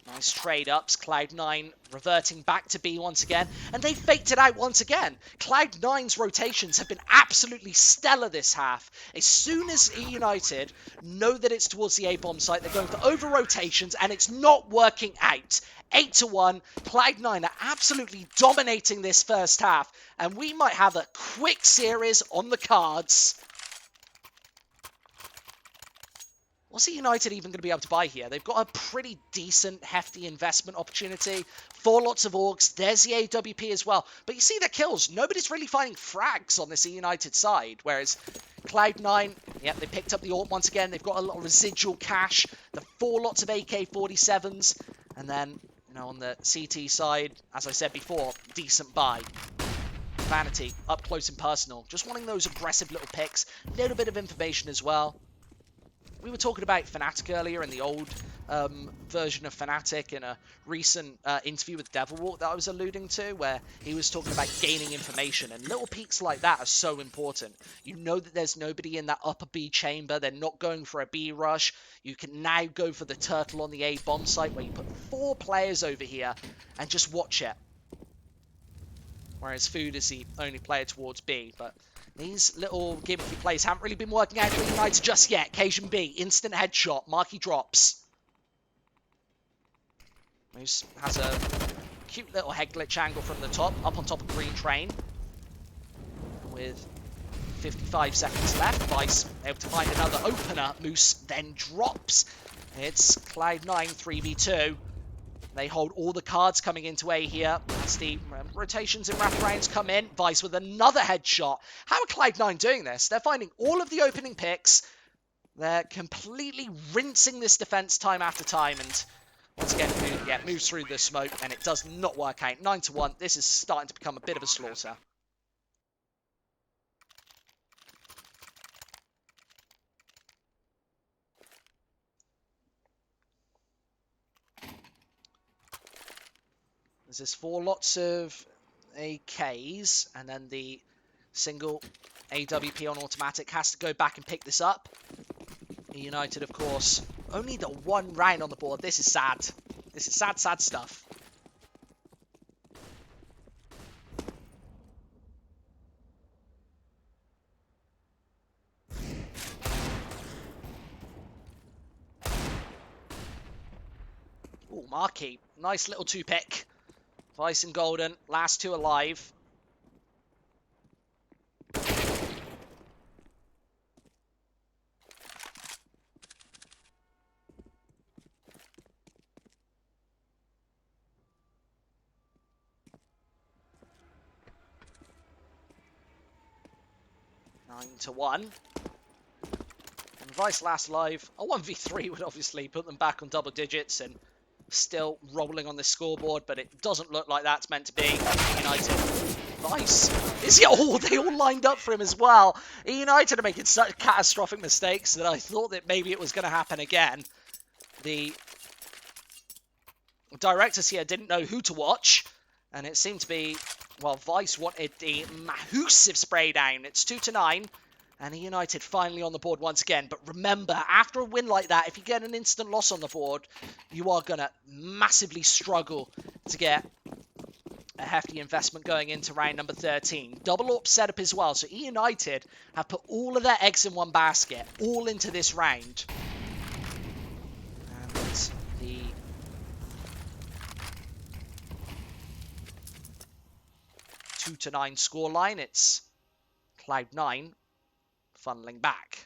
Speaker 3: Nice trade-ups. Cloud9 reverting back to B once again. And they faked it out once again. Cloud9's rotations have been absolutely stellar this half. As soon as eUnited know that it's towards the A-bomb site, they're going for over-rotations, and it's not working out. 8-1. Cloud9 are absolutely dominating this first half. And we might have a quick series on the cards. What's eUnited even going to be able to buy here? They've got a pretty decent, hefty investment opportunity. 4 lots of orgs. There's the AWP as well. But you see the kills. Nobody's really finding frags on this eUnited side. Whereas Cloud9, yep, they picked up the AWP once again. They've got a lot of residual cash. The 4 lots of AK-47s. And then, you know, on the CT side, as I said before, decent buy. Vanity, up close and personal. Just wanting those aggressive little picks. A little bit of information as well. We were talking about Fnatic earlier in the old version of Fnatic in a recent interview with Devilwalk that I was alluding to, where he was talking about gaining information, and little peaks like that are so important. You know that there's nobody in that upper B chamber, they're not going for a B rush. You can now go for the turtle on the A bomb site where you put 4 players over here and just watch it. Whereas Food is the only player towards B, but these little gimmicky plays haven't really been working out for United just yet. Cajun B, instant headshot. Marky drops. Moose has a cute little head glitch angle from the top, up on top of Green Train. With 55 seconds left, Vice able to find another opener. Moose then drops. It's Cloud9 3v2. They hold all the cards coming into A here as the rotations and wraparounds come in. Vice with another headshot. How are Cloud9 doing this? They're finding all of the opening picks. They're completely rinsing this defense time after time. And once again, moves through the smoke, and it does not work out. 9-1. This is starting to become a bit of a slaughter. As there's 4 lots of AKs, and then the single AWP on automatic has to go back and pick this up. eUnited, of course, only the 1 round on the board. This is sad. This is sad, sad stuff. Ooh, Marquee. Nice little 2-pick. Vice and Golden, last 2 alive. Nine to 1. And Vice last alive. A 1v3 would obviously put them back on double digits and still rolling on the scoreboard, but it doesn't look like that's meant to be. United. Vice. Is he? Oh, they all lined up for him as well. United are making such catastrophic mistakes that I thought that maybe it was going to happen again. The directors here didn't know who to watch, and it seemed to be, well, Vice wanted the massive spray down. It's 2 to 9. And United finally on the board once again. But remember, after a win like that, if you get an instant loss on the board, you are going to massively struggle to get a hefty investment going into round number 13. Double AWP setup as well. So eUnited have put all of their eggs in one basket, all into this round. And the two to 9 scoreline, it's Cloud9 funneling back.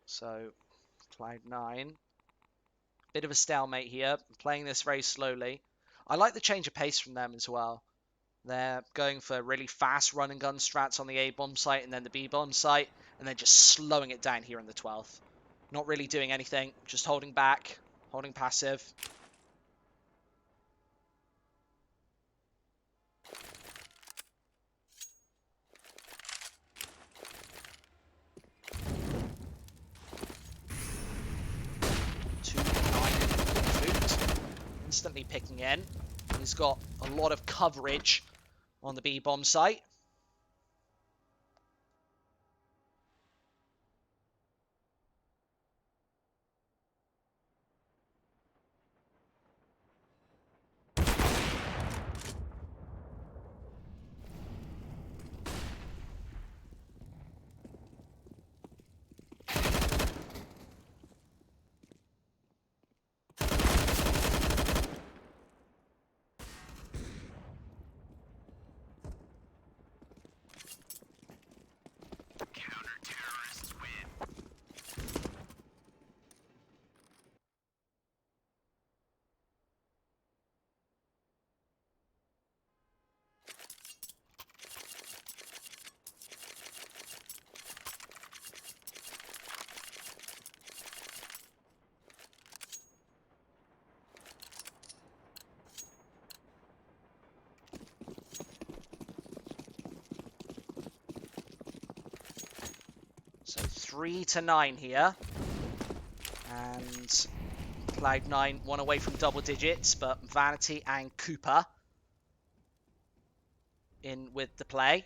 Speaker 3: So, Cloud9, bit of a stalemate here, playing this very slowly. I like the change of pace from them as well. They're going for really fast run and gun strats on the A-bomb site and then the B-bomb site, and then just slowing it down here in the 12th. Not really doing anything, just holding back, holding passive. Instantly picking in. He's got a lot of coverage on the B-bomb site. So 3 to 9 here. And Cloud9 one away from double digits, but Vanity and Cooper in with the play.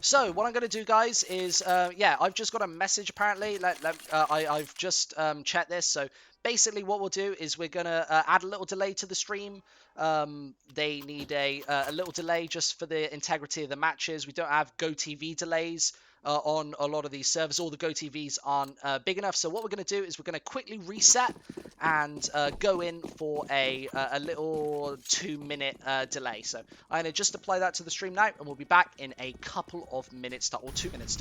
Speaker 3: So what I'm going to do, guys, is yeah, I've just got a message apparently. I've just checked this. So basically, what we'll do is we're going to add a little delay to the stream. They need a little delay just for the integrity of the matches. We don't have GoTV delays on a lot of these servers. All the GoTVs aren't big enough. So what we're going to do is we're going to quickly reset and go in for a little 2-minute delay. So I'm going to just apply that to the stream now, and we'll be back in a couple of minutes, or 2 minutes time.